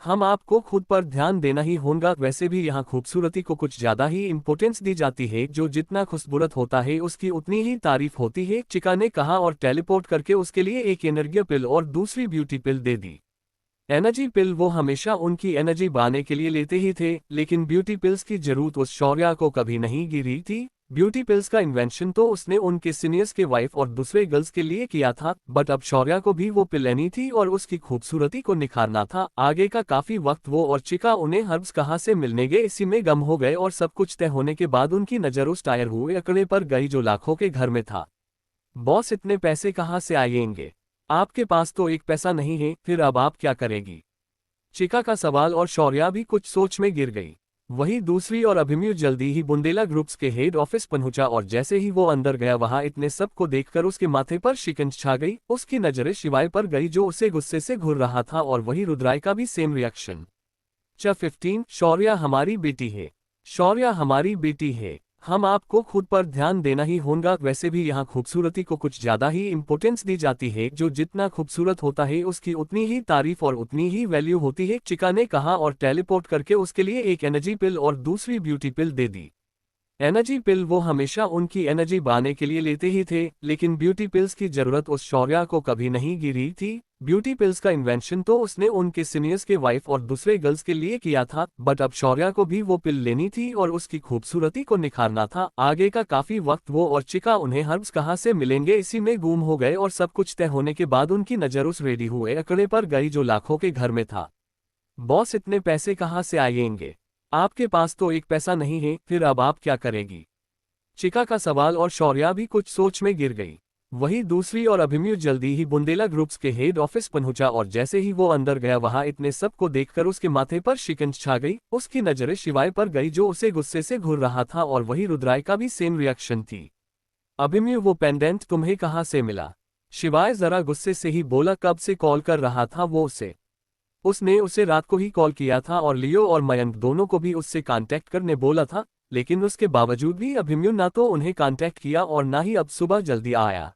हम आपको खुद पर ध्यान देना ही होगा। वैसे भी यहाँ खूबसूरती को कुछ ज्यादा ही इंपॉर्टेंस दी जाती है। जो जितना खूबसूरत होता है उसकी उतनी ही तारीफ होती है, चिका ने कहा और टेलीपोर्ट करके उसके लिए एक एनर्जी पिल और दूसरी ब्यूटी पिल दे दी। एनर्जी पिल वो हमेशा उनकी एनर्जी बढ़ाने के लिए लेते ही थे, लेकिन ब्यूटी पिल्स की जरूरत उस शौर्या को कभी नहीं गिरी थी। ब्यूटी पिल्स का इन्वेंशन तो उसने उनके सीनियर्स के वाइफ और दूसरे गर्ल्स के लिए किया था, बट अब शौर्या को भी वो पिल लेनी थी और उसकी खूबसूरती को निखारना था। आगे का काफी वक्त वो और चिका उन्हें हर्ब्स कहाँ से मिलने गए इसी में गम हो गए और सब कुछ तय होने के बाद उनकी नजर उस टायर हुए अकड़े पर गई जो लाखों के घर में था। बॉस, इतने पैसे कहाँ से आएंगे? आपके पास तो एक पैसा नहीं है, फिर अब आप क्या करेगी? चिका का सवाल और शौर्या भी कुछ सोच में गिर गई। वही दूसरी और अभिमन्यु जल्दी ही बुंदेला ग्रुप्स के हेड ऑफिस पहुंचा और जैसे ही वो अंदर गया वहां इतने सब को देखकर उसके माथे पर शिकंज छा गई। उसकी नजरें शिवाय पर गई जो उसे गुस्से से घूर रहा था और वही रुद्राय का भी सेम रिएक्शन। 15 शौर्या हमारी बेटी है। शौर्या हमारी बेटी है, हम आपको खुद पर ध्यान देना ही होगा। वैसे भी यहाँ खूबसूरती को कुछ ज्यादा ही इंपॉर्टेंस दी जाती है। जो जितना खूबसूरत होता है उसकी उतनी ही तारीफ और उतनी ही वैल्यू होती है, चिका ने कहा और टेलीपोर्ट करके उसके लिए एक एनर्जी पिल और दूसरी ब्यूटी पिल दे दी। एनर्जी पिल वो हमेशा उनकी एनर्जी बढ़ाने के लिए लेते ही थे, लेकिन ब्यूटी पिल्स की जरूरत उस शौर्या को कभी नहीं गिरी थी। ब्यूटी पिल्स का इन्वेंशन तो उसने उनके सीनियर्स के वाइफ और दूसरे गर्ल्स के लिए किया था, बट अब शौर्या को भी वो पिल लेनी थी और उसकी खूबसूरती को निखारना था। आगे का काफी वक्त वो और चिका उन्हें हर्ब्स कहाँ से मिलेंगे इसी में गुम हो गए और सब कुछ तय होने के बाद उनकी नजर उस रेडी हुए अकड़े पर गई जो लाखों के घर में था। बॉस, इतने पैसे कहाँ से आएंगे? आपके पास तो एक पैसा नहीं है, फिर अब आप क्या करेगी? चिका का सवाल और शौर्या भी कुछ सोच में गिर गई। वही दूसरी और अभिमन्यु जल्दी ही बुंदेला ग्रुप्स के हेड ऑफिस पहुंचा और जैसे ही वो अंदर गया वहां इतने सब को देखकर उसके माथे पर शिकंज छा गई। उसकी नजरें शिवाय पर गई जो उसे गुस्से से घूर रहा था और वही रुद्राय का भी सेम रिएक्शन थी। अभिमन्यु, वो पेंडेंट तुम्हें कहाँ से मिला? शिवाय जरा गुस्से से ही बोला। कब से कॉल कर रहा था वो उसने उसे रात को ही कॉल किया था और लियो और मयंक दोनों को भी उससे कांटेक्ट करने बोला था, लेकिन उसके बावजूद भी अभिमन्यु ना तो उन्हें कांटेक्ट किया और ना ही अब सुबह जल्दी आया।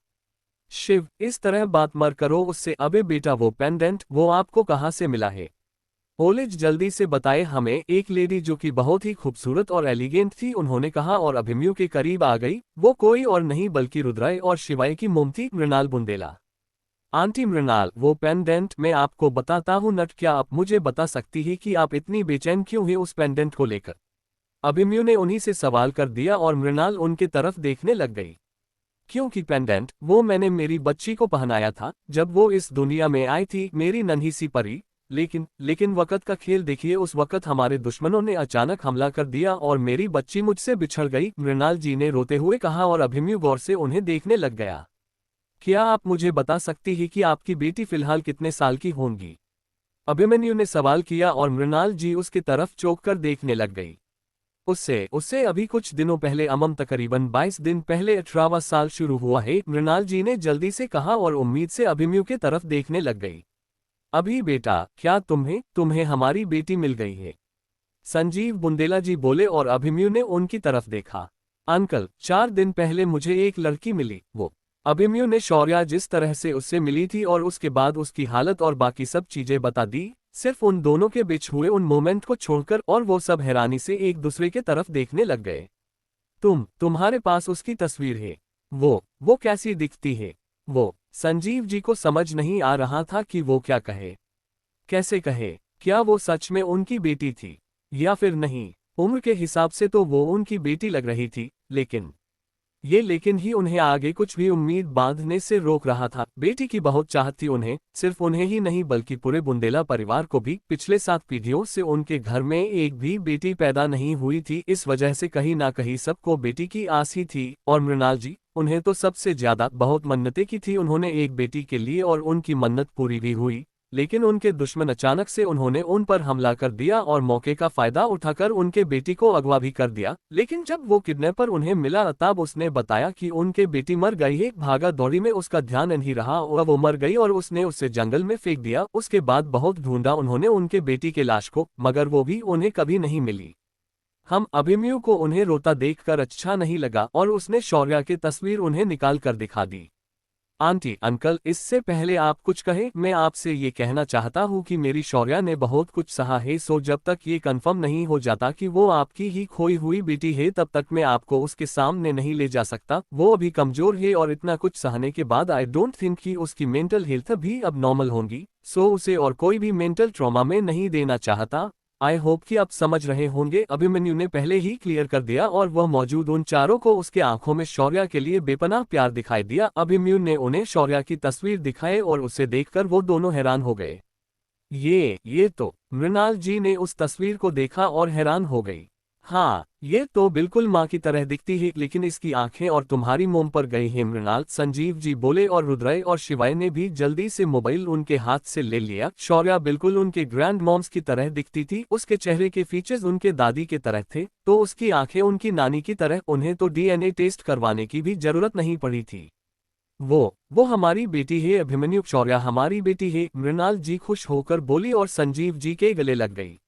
शिव, इस तरह बात मत करो उससे। अबे बेटा, वो पेंडेंट वो आपको कहाँ से मिला है? ओलिज जल्दी से बताए हमें। एक लेडी जो कि बहुत ही खूबसूरत और एलिगेंट थी उन्होंने कहा और अभिमन्यु के करीब आ गई। वो कोई और नहीं बल्कि रुद्राय और शिवाय की मोम थी, मृणाल बुंदेला। आंटी मृणाल, वो पेंडेंट मैं आपको बताता हूँ नट, क्या आप मुझे बता सकती है कि आप इतनी बेचैन क्यों हैं उस पेंडेंट को लेकर? अभिमन्यु ने उन्हीं से सवाल कर दिया और मृणाल उनके तरफ देखने लग गई। क्योंकि पेंडेंट वो मैंने मेरी बच्ची को पहनाया था जब वो इस दुनिया में आई थी, मेरी नन्ही सी परी। लेकिन वक्त का खेल देखिए, उस वक्त हमारे दुश्मनों ने अचानक हमला कर दिया और मेरी बच्ची मुझसे बिछड़ गई, मृणाल जी ने रोते हुए कहा और अभिमन्यु गौर से उन्हें देखने लग गया। क्या आप मुझे बता सकती हैं कि आपकी बेटी फिलहाल कितने साल की होंगी? अभिमन्यु ने सवाल किया और मृणाल जी उसकी तरफ चौंक कर देखने लग गई। उससे अभी कुछ दिनों पहले तकरीबन 22 दिन पहले 18वां साल शुरू हुआ है, मृणाल जी ने जल्दी से कहा और उम्मीद से अभिमन्यु के तरफ देखने लग गई। अभी बेटा, क्या तुम्हें हमारी बेटी मिल गई है? संजीव बुंदेला जी बोले और अभिमन्यु ने उनकी तरफ देखा। अंकल, 4 दिन पहले मुझे एक लड़की मिली। वो अभिमन्यु ने शौर्या जिस तरह से उससे मिली थी और उसके बाद उसकी हालत और बाकी सब चीजें बता दी, सिर्फ उन दोनों के बीच हुए उन मोमेंट को छोड़कर, और वो सब हैरानी से एक दूसरे के तरफ देखने लग गए। तुम्हारे पास उसकी तस्वीर है? वो कैसी दिखती है? वो संजीव जी को समझ नहीं आ रहा था कि वो क्या कहे, कैसे कहे। क्या वो सच में उनकी बेटी थी या फिर नहीं? उम्र के हिसाब से तो वो उनकी बेटी लग रही थी, लेकिन ही उन्हें आगे कुछ भी उम्मीद बांधने से रोक रहा था। बेटी की बहुत चाहत थी उन्हें, सिर्फ उन्हें ही नहीं बल्कि पूरे बुंदेला परिवार को भी। पिछले 7 पीढ़ियों से उनके घर में एक भी बेटी पैदा नहीं हुई थी, इस वजह से कहीं ना कहीं सबको बेटी की आस ही थी। और मृणाल जी, उन्हें तो सबसे ज्यादा बहुत मन्नतें की थी उन्होंने एक बेटी के लिए और उनकी मन्नत पूरी भी हुई। लेकिन उनके दुश्मन अचानक से उन्होंने उन पर हमला कर दिया और मौके का फायदा उठाकर उनके बेटी को अगवा भी कर दिया। लेकिन जब वो किडनैपर उन्हें मिला तब उसने बताया कि उनके बेटी मर गई है। भागा दौड़ी में उसका ध्यान नहीं रहा और वो मर गई और उसने उसे जंगल में फेंक दिया। उसके बाद बहुत ढूंढा उन्होंने उनके बेटी के लाश को, मगर वो भी उन्हें कभी नहीं मिली। हम अभिमन्यु को उन्हें रोता देखकर अच्छा नहीं लगा और उसने शौर्य की तस्वीर उन्हें निकाल कर दिखा दी। आंटी अंकल, इससे पहले आप कुछ कहें, मैं आपसे ये कहना चाहता हूँ कि मेरी शौर्य ने बहुत कुछ सहा है, सो जब तक ये कंफर्म नहीं हो जाता कि वो आपकी ही खोई हुई बेटी है तब तक मैं आपको उसके सामने नहीं ले जा सकता। वो अभी कमजोर है और इतना कुछ सहने के बाद आई डोंट थिंक कि उसकी मेंटल हेल्थ भी अब नॉर्मल होंगी, सो उसे और कोई भी मेंटल ट्रॉमा में नहीं देना चाहता। आई होप कि आप समझ रहे होंगे। अभिमन्यु ने पहले ही क्लियर कर दिया और वह मौजूद उन चारों को उसके आंखों में शौर्य के लिए बेपनाह प्यार दिखाई दिया। अभिमन्यु ने उन्हें शौर्य की तस्वीर दिखाई और उसे देखकर वो दोनों हैरान हो गए। ये तो, मृणाल जी ने उस तस्वीर को देखा और हैरान हो गई। हाँ, ये तो बिल्कुल माँ की तरह दिखती है, लेकिन इसकी आंखें और तुम्हारी मोम पर गई है मृणाल, संजीव जी बोले और रुद्रय और शिवाय ने भी जल्दी से मोबाइल उनके हाथ से ले लिया। शौर्य बिल्कुल उनके ग्रैंड मॉम्स की तरह दिखती थी, उसके चेहरे के फीचर्स उनके दादी के तरह थे, तो उसकी आंखें उनकी नानी की तरह। उन्हें तो डीएनए टेस्ट करवाने की भी जरूरत नहीं पड़ी थी। वो हमारी बेटी है अभिमन्यु, शौर्य हमारी बेटी है, मृणाल जी खुश होकर बोली और संजीव जी के गले लग गई।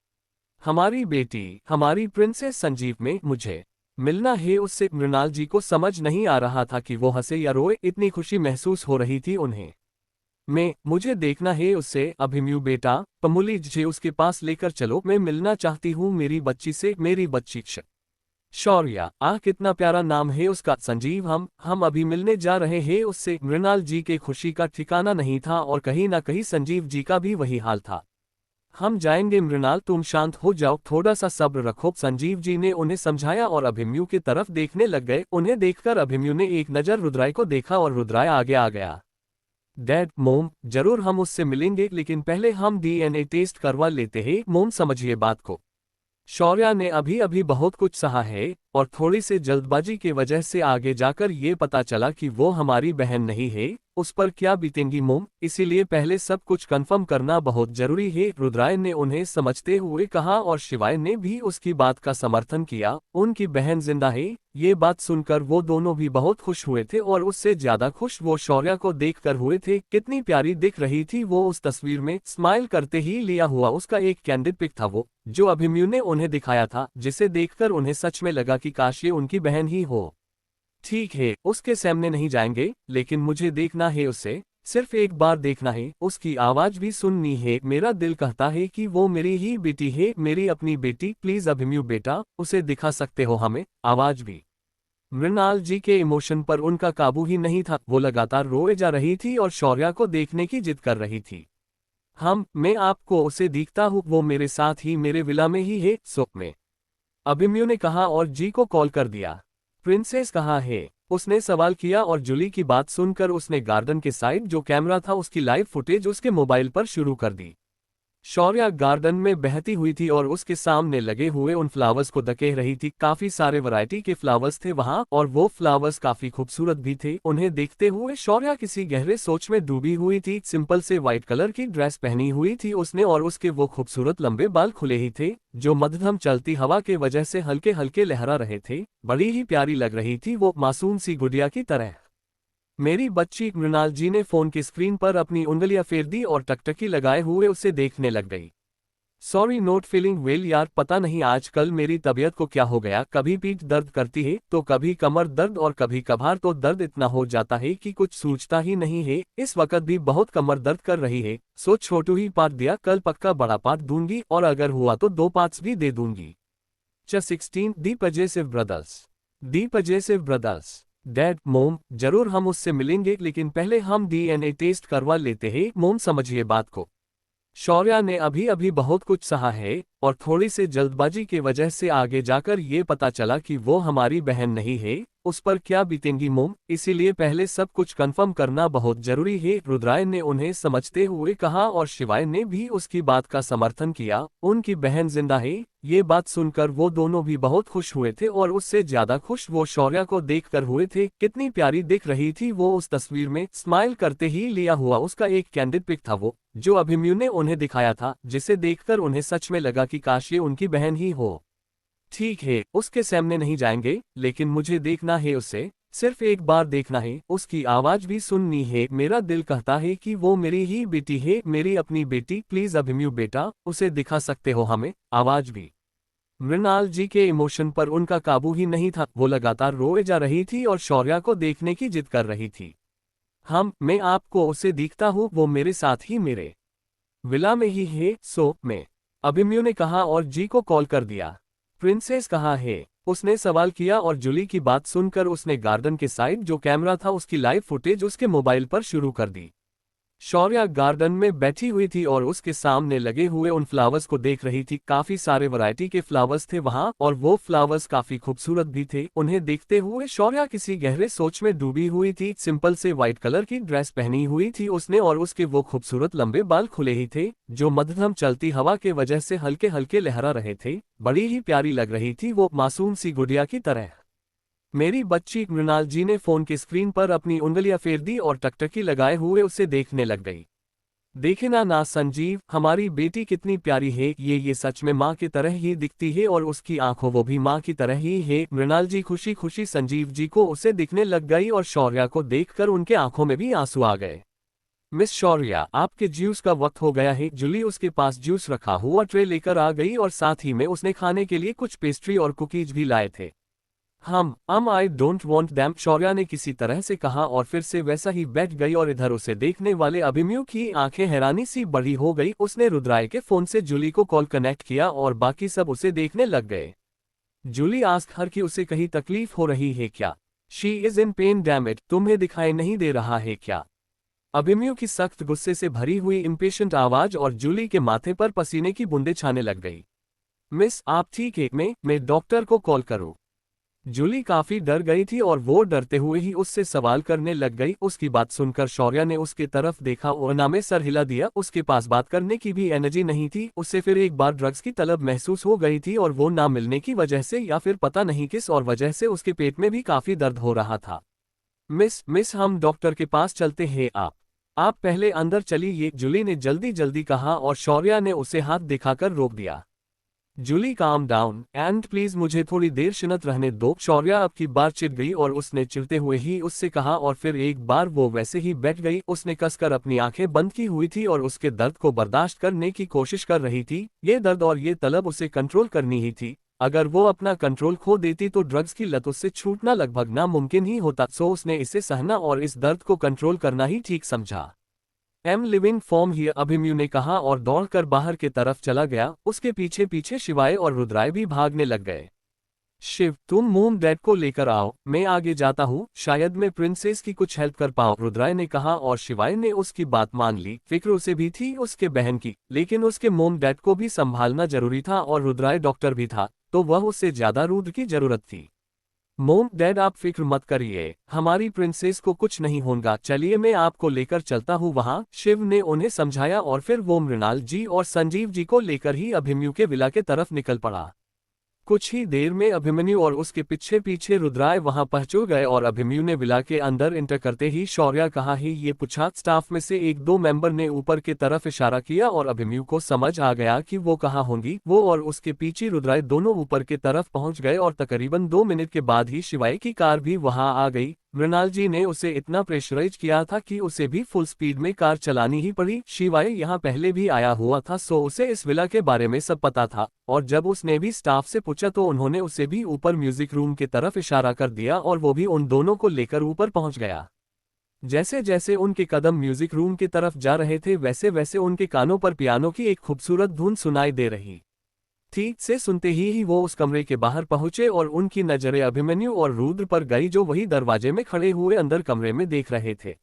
हमारी बेटी, हमारी प्रिंसेस संजीव में मुझे मिलना है उससे। मृणाल जी को समझ नहीं आ रहा था कि वो हंसे या रोए, इतनी खुशी महसूस हो रही थी उन्हें। मुझे देखना है उससे। अभिमन्यु बेटा, पमुली जी उसके पास लेकर चलो, मैं मिलना चाहती हूँ मेरी बच्ची से, मेरी बच्ची। शौर्य, कितना प्यारा नाम है उसका। संजीव, हम अभी मिलने जा रहे हैं उससे। मृणाल जी के खुशी का ठिकाना नहीं था और कहीं ना कहीं संजीव जी का भी वही हाल था। हम जाएंगे मृणाल, तुम शांत हो जाओ, थोड़ा सा सब्र रखो, संजीव जी ने उन्हें समझाया और अभिमन्यु की तरफ देखने लग गए। उन्हें देखकर अभिमन्यु ने एक नज़र रुद्राय को देखा और रुद्राय आगे आ गया। डैड, मोम, जरूर हम उससे मिलेंगे, लेकिन पहले हम डीएनए टेस्ट करवा लेते हैं। मोम समझिए बात को। शौर्य ने अभी अभी बहुत कुछ सहा है और थोड़ी सी जल्दबाजी की वजह से आगे जाकर ये पता चला कि वो हमारी बहन नहीं है। उस पर क्या बीतेंगी मोम, इसीलिए पहले सब कुछ कंफर्म करना बहुत जरूरी है, रुद्राय ने उन्हें समझते हुए कहा और शिवाय ने भी उसकी बात का समर्थन किया। उनकी बहन जिंदा है। ये बात सुनकर वो दोनों भी बहुत खुश हुए थे और उससे ज्यादा खुश वो शौर्य को देखकर हुए थे। कितनी प्यारी दिख रही थी वो उस तस्वीर में। स्माइल करते ही लिया हुआ उसका एक कैंडिड पिक था वो, जो अभिमन्यु ने उन्हें दिखाया था, जिसे देखकर उन्हें सच में लगा कि काश ये उनकी बहन ही हो। ठीक है, उसके सामने नहीं जाएंगे, लेकिन मुझे देखना है उसे, सिर्फ एक बार देखना है, उसकी आवाज भी सुननी है। मेरा दिल कहता है कि वो मेरी ही बेटी है, मेरी अपनी बेटी। प्लीज अभिमन्यु बेटा, उसे दिखा सकते हो हमें, आवाज भी। मृणाल जी के इमोशन पर उनका काबू ही नहीं था, वो लगातार रोए जा रही थी और शौर्य को देखने की जिद कर रही थी। मैं आपको उसे दिखता हूँ, वो मेरे साथ ही मेरे विला में ही है, सुख में, अभिमन्यु ने कहा और जी को कॉल कर दिया। प्रिंसेस कहाँ है, उसने सवाल किया और जूली की बात सुनकर उसने गार्डन के साइड जो कैमरा था उसकी लाइव फुटेज उसके मोबाइल पर शुरू कर दी। शौर्य गार्डन में बहती हुई थी और उसके सामने लगे हुए उन फ्लावर्स को देख रही थी। काफी सारे वैरायटी के फ्लावर्स थे वहां और वो फ्लावर्स काफी खूबसूरत भी थे। उन्हें देखते हुए शौर्य किसी गहरे सोच में डूबी हुई थी। सिंपल से व्हाइट कलर की ड्रेस पहनी हुई थी उसने और उसके वो खूबसूरत लंबे बाल खुले ही थे, जो मध्यम चलती हवा के वजह से हल्के हल्के लहरा रहे थे। बड़ी ही प्यारी लग रही थी वो, मासूम सी गुड़िया की तरह। मेरी बच्ची, मृणाल जी ने फोन की स्क्रीन पर अपनी उंगलियां फेर दी और टकटकी लगाए हुए उसे देखने लग गई। सॉरी, नॉट फीलिंग वेल यार, पता नहीं आजकल मेरी तबीयत को क्या हो गया, कभी पीठ दर्द करती है तो कभी कमर दर्द और कभी कभार तो दर्द इतना हो जाता है कि कुछ सूझता ही नहीं है। इस वक्त भी बहुत कमर दर्द कर रही है, सो छोटू ही पार्ट दिया, कल पक्का बड़ा पार्ट दूंगी और अगर हुआ तो 2 पार्ट्स भी दे दूंगी। 16 दी पजेसिव ब्रदर्स। डैड, मोम, जरूर हम उससे मिलेंगे, लेकिन पहले हम डीएनए टेस्ट करवा लेते हैं। मोम समझिए बात को। शौर्य ने अभी अभी बहुत कुछ सहा है और थोड़ी से जल्दबाजी की वजह से आगे जाकर ये पता चला कि वो हमारी बहन नहीं है, उस पर क्या बीतेंगी मोम, इसीलिए पहले सब कुछ कंफर्म करना बहुत जरूरी है, रुद्राय ने उन्हें समझते हुए कहा और शिवाय ने भी उसकी बात का समर्थन किया। उनकी बहन जिंदा है, ये बात सुनकर वो दोनों भी बहुत खुश हुए थे और उससे ज्यादा खुश वो शौर्या को देखकर हुए थे। कितनी प्यारी दिख रही थी वो उस तस्वीर में, स्माइल करते ही लिया हुआ उसका एक कैंडिड पिक था वो, जो अभिमन्यु ने उन्हें दिखाया था, जिसे देखकर उन्हें सच में लगा कि काश ये उनकी बहन ही हो। ठीक है, उसके सामने नहीं जाएंगे, लेकिन मुझे देखना है उसे, सिर्फ एक बार देखना है, उसकी आवाज भी सुननी है, मेरा दिल कहता है कि वो मेरी ही बेटी है, मेरी अपनी बेटी, प्लीज अभिमन्यु बेटा, उसे दिखा सकते हो हमें, आवाज भी। मृणाल जी के इमोशन पर उनका काबू ही नहीं था, वो लगातार रोए जा रही थी और शौर्या को देखने की जिद कर रही थी। मैं आपको उसे दिखता हूँ, वो मेरे साथ ही मेरे विला में ही है, मैं अभिमन्यु ने कहा और जी को कॉल कर दिया। प्रिंसेस कहाँ है, उसने सवाल किया और जूली की बात सुनकर उसने गार्डन के साइड जो कैमरा था उसकी लाइव फुटेज उसके मोबाइल पर शुरू कर दी। शौर्या गार्डन में बैठी हुई थी और उसके सामने लगे हुए उन फ्लावर्स को देख रही थी। काफी सारे वैरायटी के फ्लावर्स थे वहां और वो फ्लावर्स काफी खूबसूरत भी थे। उन्हें देखते हुए शौर्या किसी गहरे सोच में डूबी हुई थी। सिंपल से व्हाइट कलर की ड्रेस पहनी हुई थी उसने और उसके वो खूबसूरत लंबे बाल खुले ही थे, जो मध्यम चलती हवा के वजह से हल्के हल्के लहरा रहे थे। बड़ी ही प्यारी लग रही थी वो, मासूम सी गुड़िया की तरह। मेरी बच्ची, मृणाल जी ने फोन की स्क्रीन पर अपनी उंगलियां फेर दी और टकटकी लगाए हुए उसे देखने लग गई। देखे ना संजीव, हमारी बेटी कितनी प्यारी है, ये सच में माँ की तरह ही दिखती है और उसकी आंखों वो भी माँ की तरह ही है। मृणाल जी खुशी खुशी संजीव जी को उसे दिखने लग गई और शौर्या को देखकर उनके आंखों में भी आंसू आ गए। मिस शौर्या, आपके जूस का वक्त हो गया है। जूली उसके पास जूस रखा हुआ ट्रे लेकर आ गई और साथ ही में उसने खाने के लिए कुछ पेस्ट्री और कुकीज भी लाए थे। I don't want them, Shaurya ने किसी तरह से कहा और फिर से वैसा ही बैठ गई और इधर उसे देखने वाले अभिमन्यु की आंखें हैरानी सी बड़ी हो गई। उसने रुद्राय के फोन से जूली को कॉल कनेक्ट किया और बाकी सब उसे देखने लग गए। जूली आस्क हर कि उसे कहीं तकलीफ हो रही है क्या? She is in pen damn it, तुम्हें दिखाई नहीं दे रहा है क्या? अभिमन्यु की सख्त गुस्से से भरी हुई इम्पेशेंट आवाज और जूली के माथे पर पसीने की बूंदें छाने लग गई। मिस, आप ठीक है? मैं डॉक्टर को कॉल करूं? जूली काफी डर गई थी और वो डरते हुए ही उससे सवाल करने लग गई। उसकी बात सुनकर शौर्या ने उसके तरफ देखा और ना में सर हिला दिया। उसके पास बात करने की भी एनर्जी नहीं थी। उसे फिर एक बार ड्रग्स की तलब महसूस हो गई थी और वो ना मिलने की वजह से या फिर पता नहीं किस और वजह से उसके पेट में भी काफी दर्द हो रहा था। मिस हम डॉक्टर के पास चलते हैं, आप पहले अंदर चलिए, जूली ने जल्दी जल्दी कहा और शौर्या ने उसे हाथ दिखाकर रोक दिया। Jully, calm down and please मुझे थोड़ी देर शिनत रहने दो। शौर्या अब की बार चिढ़ गई और उसने चिढ़ते हुए ही उससे कहा और फिर एक बार वो वैसे ही बैठ गई। उसने कसकर अपनी आंखें बंद की हुई थी और उसके दर्द को बर्दाश्त करने की कोशिश कर रही थी। ये दर्द और ये तलब उसे कंट्रोल करनी ही थी। अगर वो अपना कंट्रोल खो देती तो ड्रग्स की लत उससे छूटना लगभग नामुमकिन ही होता। सो उसने इसे सहना और इस दर्द को कंट्रोल करना ही ठीक समझा। लिविंग फॉर्म हियर, अभिमन्यु ने कहा और दौड़कर बाहर की तरफ चला गया। उसके पीछे पीछे शिवाय और रुद्राय भी भागने लग गए। शिव, तुम मोम डैड को लेकर आओ, मैं आगे जाता हूँ, शायद मैं प्रिंसेस की कुछ हेल्प कर पाऊँ, रुद्राय ने कहा और शिवाय ने उसकी बात मान ली। फिक्र उसे भी थी उसके बहन की, लेकिन उसके मोम डैड को भी संभालना जरूरी था और रुद्राय डॉक्टर भी था, तो वह उससे ज्यादा रुद्र की जरूरत थी। मोम डैड, आप फिक्र मत करिए, हमारी प्रिंसेस को कुछ नहीं होगा, चलिए मैं आपको लेकर चलता हूँ वहाँ, शिव ने उन्हें समझाया और फिर वो मृणाल जी और संजीव जी को लेकर ही अभिमन्यु के विला के तरफ निकल पड़ा। कुछ ही देर में अभिमन्यु और उसके पीछे पीछे रुद्राय वहां पहुंच गए और अभिमन्यु ने विला के अंदर एंटर करते ही शौर्या कहाँ है ये पूछा। स्टाफ में से एक दो मेंबर ने ऊपर की तरफ इशारा किया और अभिमन्यु को समझ आ गया कि वो कहाँ होंगी। वो और उसके पीछे रुद्राय दोनों ऊपर की तरफ पहुंच गए और तकरीबन 2 मिनट के बाद ही शिवाय की कार भी वहां आ गई। मृणाल जी ने उसे इतना प्रेशराइज किया था कि उसे भी फुल स्पीड में कार चलानी ही पड़ी। शिवाय यहाँ पहले भी आया हुआ था, सो उसे इस विला के बारे में सब पता था और जब उसने भी स्टाफ से पूछा तो उन्होंने उसे भी ऊपर म्यूजिक रूम की तरफ इशारा कर दिया और वो भी उन दोनों को लेकर ऊपर पहुंच गया। जैसे जैसे उनके कदम म्यूजिक रूम की तरफ जा रहे थे वैसे वैसे उनके कानों पर पियानो की एक खूबसूरत धुन सुनाई दे रही ठीक से सुनते ही वो उस कमरे के बाहर पहुंचे और उनकी नजरें अभिमन्यु और रुद्र पर गई जो वही दरवाजे में खड़े हुए अंदर कमरे में देख रहे थे।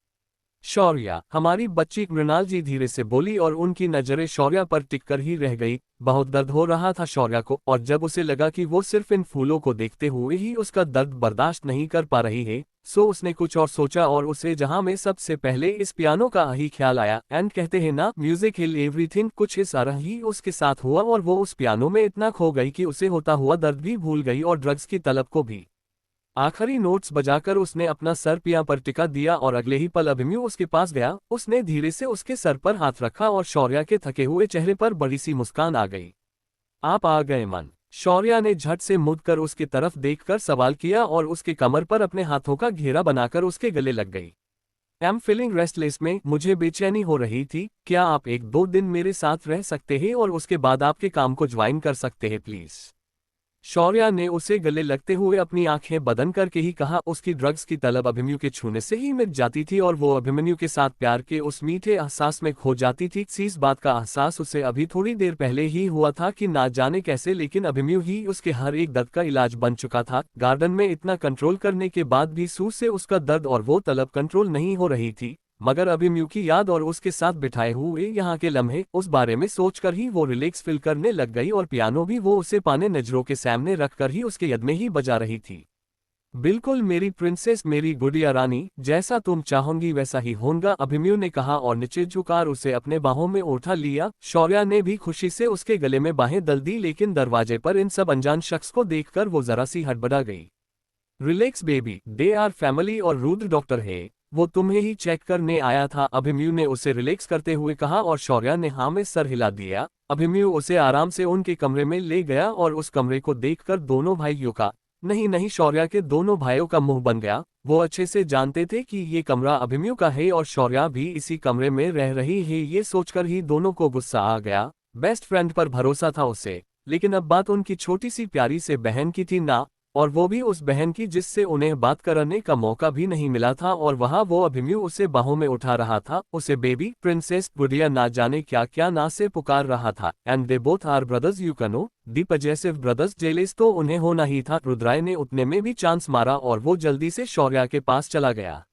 शौर्या, हमारी बच्ची, मृणाल जी धीरे से बोली और उनकी नजरें शौर्या पर टिककर ही रह गई। बहुत दर्द हो रहा था शौर्या को, और जब उसे लगा कि वो सिर्फ इन फूलों को देखते हुए ही उसका दर्द बर्दाश्त नहीं कर पा रही है, सो उसने कुछ और सोचा और उसे जहां में सबसे पहले इस पियानो का ही ख्याल आया। एंड कहते हैं ना, म्यूजिक हिल एवरीथिंग, कुछ इस तरह ही उसके साथ हुआ और वो उस पियानो में इतना खो गई कि उसे होता हुआ दर्द भी भूल गई और ड्रग्स की तलब को भी। आखिरी नोट्स बजाकर उसने अपना सर पिया पर टिका दिया और अगले ही पल अभिमन्यु उसके पास गया। उसने धीरे से उसके सर पर हाथ रखा और शौर्या के थके हुए चेहरे पर बड़ी सी मुस्कान आ गई। आप आ गए मन। शौर्या ने झट से मुड़कर उसकी तरफ देखकर सवाल किया और उसके कमर पर अपने हाथों का घेरा बनाकर उसके गले लग गई। एम फीलिंग रेस्टलेस में, मुझे बेचैनी हो रही थी, क्या आप 1-2 दिन मेरे साथ रह सकते हैं और उसके बाद आपके काम को ज्वाइन कर सकते हैं प्लीज। शौर्या ने उसे गले लगते हुए अपनी आंखें बंद करके ही कहा। उसकी ड्रग्स की तलब अभिमन्यु के छूने से ही मिट जाती थी और वो अभिमन्यु के साथ प्यार के उस मीठे एहसास में खो जाती थी। इस बात का एहसास उसे अभी थोड़ी देर पहले ही हुआ था कि ना जाने कैसे, लेकिन अभिमन्यु ही उसके हर एक दर्द का इलाज बन चुका था। गार्डन में इतना कंट्रोल करने के बाद भी सू से उसका दर्द और वो तलब कंट्रोल नहीं हो रही थी, मगर अभिमन्यु की याद और उसके साथ बिठाए हुए यहाँ के लम्हे, उस बारे में सोचकर ही वो रिलैक्स फील करने लग गई और पियानो भी वो उसे पाने नजरों के सामने रखकर ही उसके यद में ही बजा रही थी। बिल्कुल मेरी प्रिंसेस, मेरी गुड़िया रानी, जैसा तुम चाहोगी वैसा ही होगा, अभिमन्यु ने कहा और नीचे झुकार उसे अपने बाहों में उठा लिया। शौर्या ने भी खुशी से उसके गले में बाहें दल दी, लेकिन दरवाजे पर इन सब अनजान शख्स को देखकर वो जरा सी हड़बड़ा गई। Relax baby, they are family और रुद्र डॉक्टर है, वो तुम्हें ही चेक करने आया था, अभिमन्यु ने उसे रिलैक्स करते हुए कहा और शौर्या ने हाँ में सर हिला दिया। अभिमन्यु उसे आराम से उनके कमरे में ले गया और उस कमरे को देखकर दोनों भाइयों का, नहीं शौर्या के दोनों भाइयों का मुंह बन गया। वो अच्छे से जानते थे कि ये कमरा अभिमन्यु का है और शौर्या भी इसी कमरे में रह रही है। ये सोचकर ही दोनों को गुस्सा आ गया। बेस्ट फ्रेंड पर भरोसा था उसे, लेकिन अब बात उनकी छोटी सी प्यारी से बहन की थी ना, और वो भी उस बहन की जिससे उन्हें बात करने का मौका भी नहीं मिला था। और वहां वो अभिमन्यु उसे बाहों में उठा रहा था, उसे बेबी, प्रिंसेस, गुड़िया ना जाने क्या क्या ना से पुकार रहा था। And they both are brothers, you know the possessive brothers, jealous तो उन्हें होना ही था। रुद्राय ने उतने में भी चांस मारा और वो जल्दी से शौर्या के पास चला गया।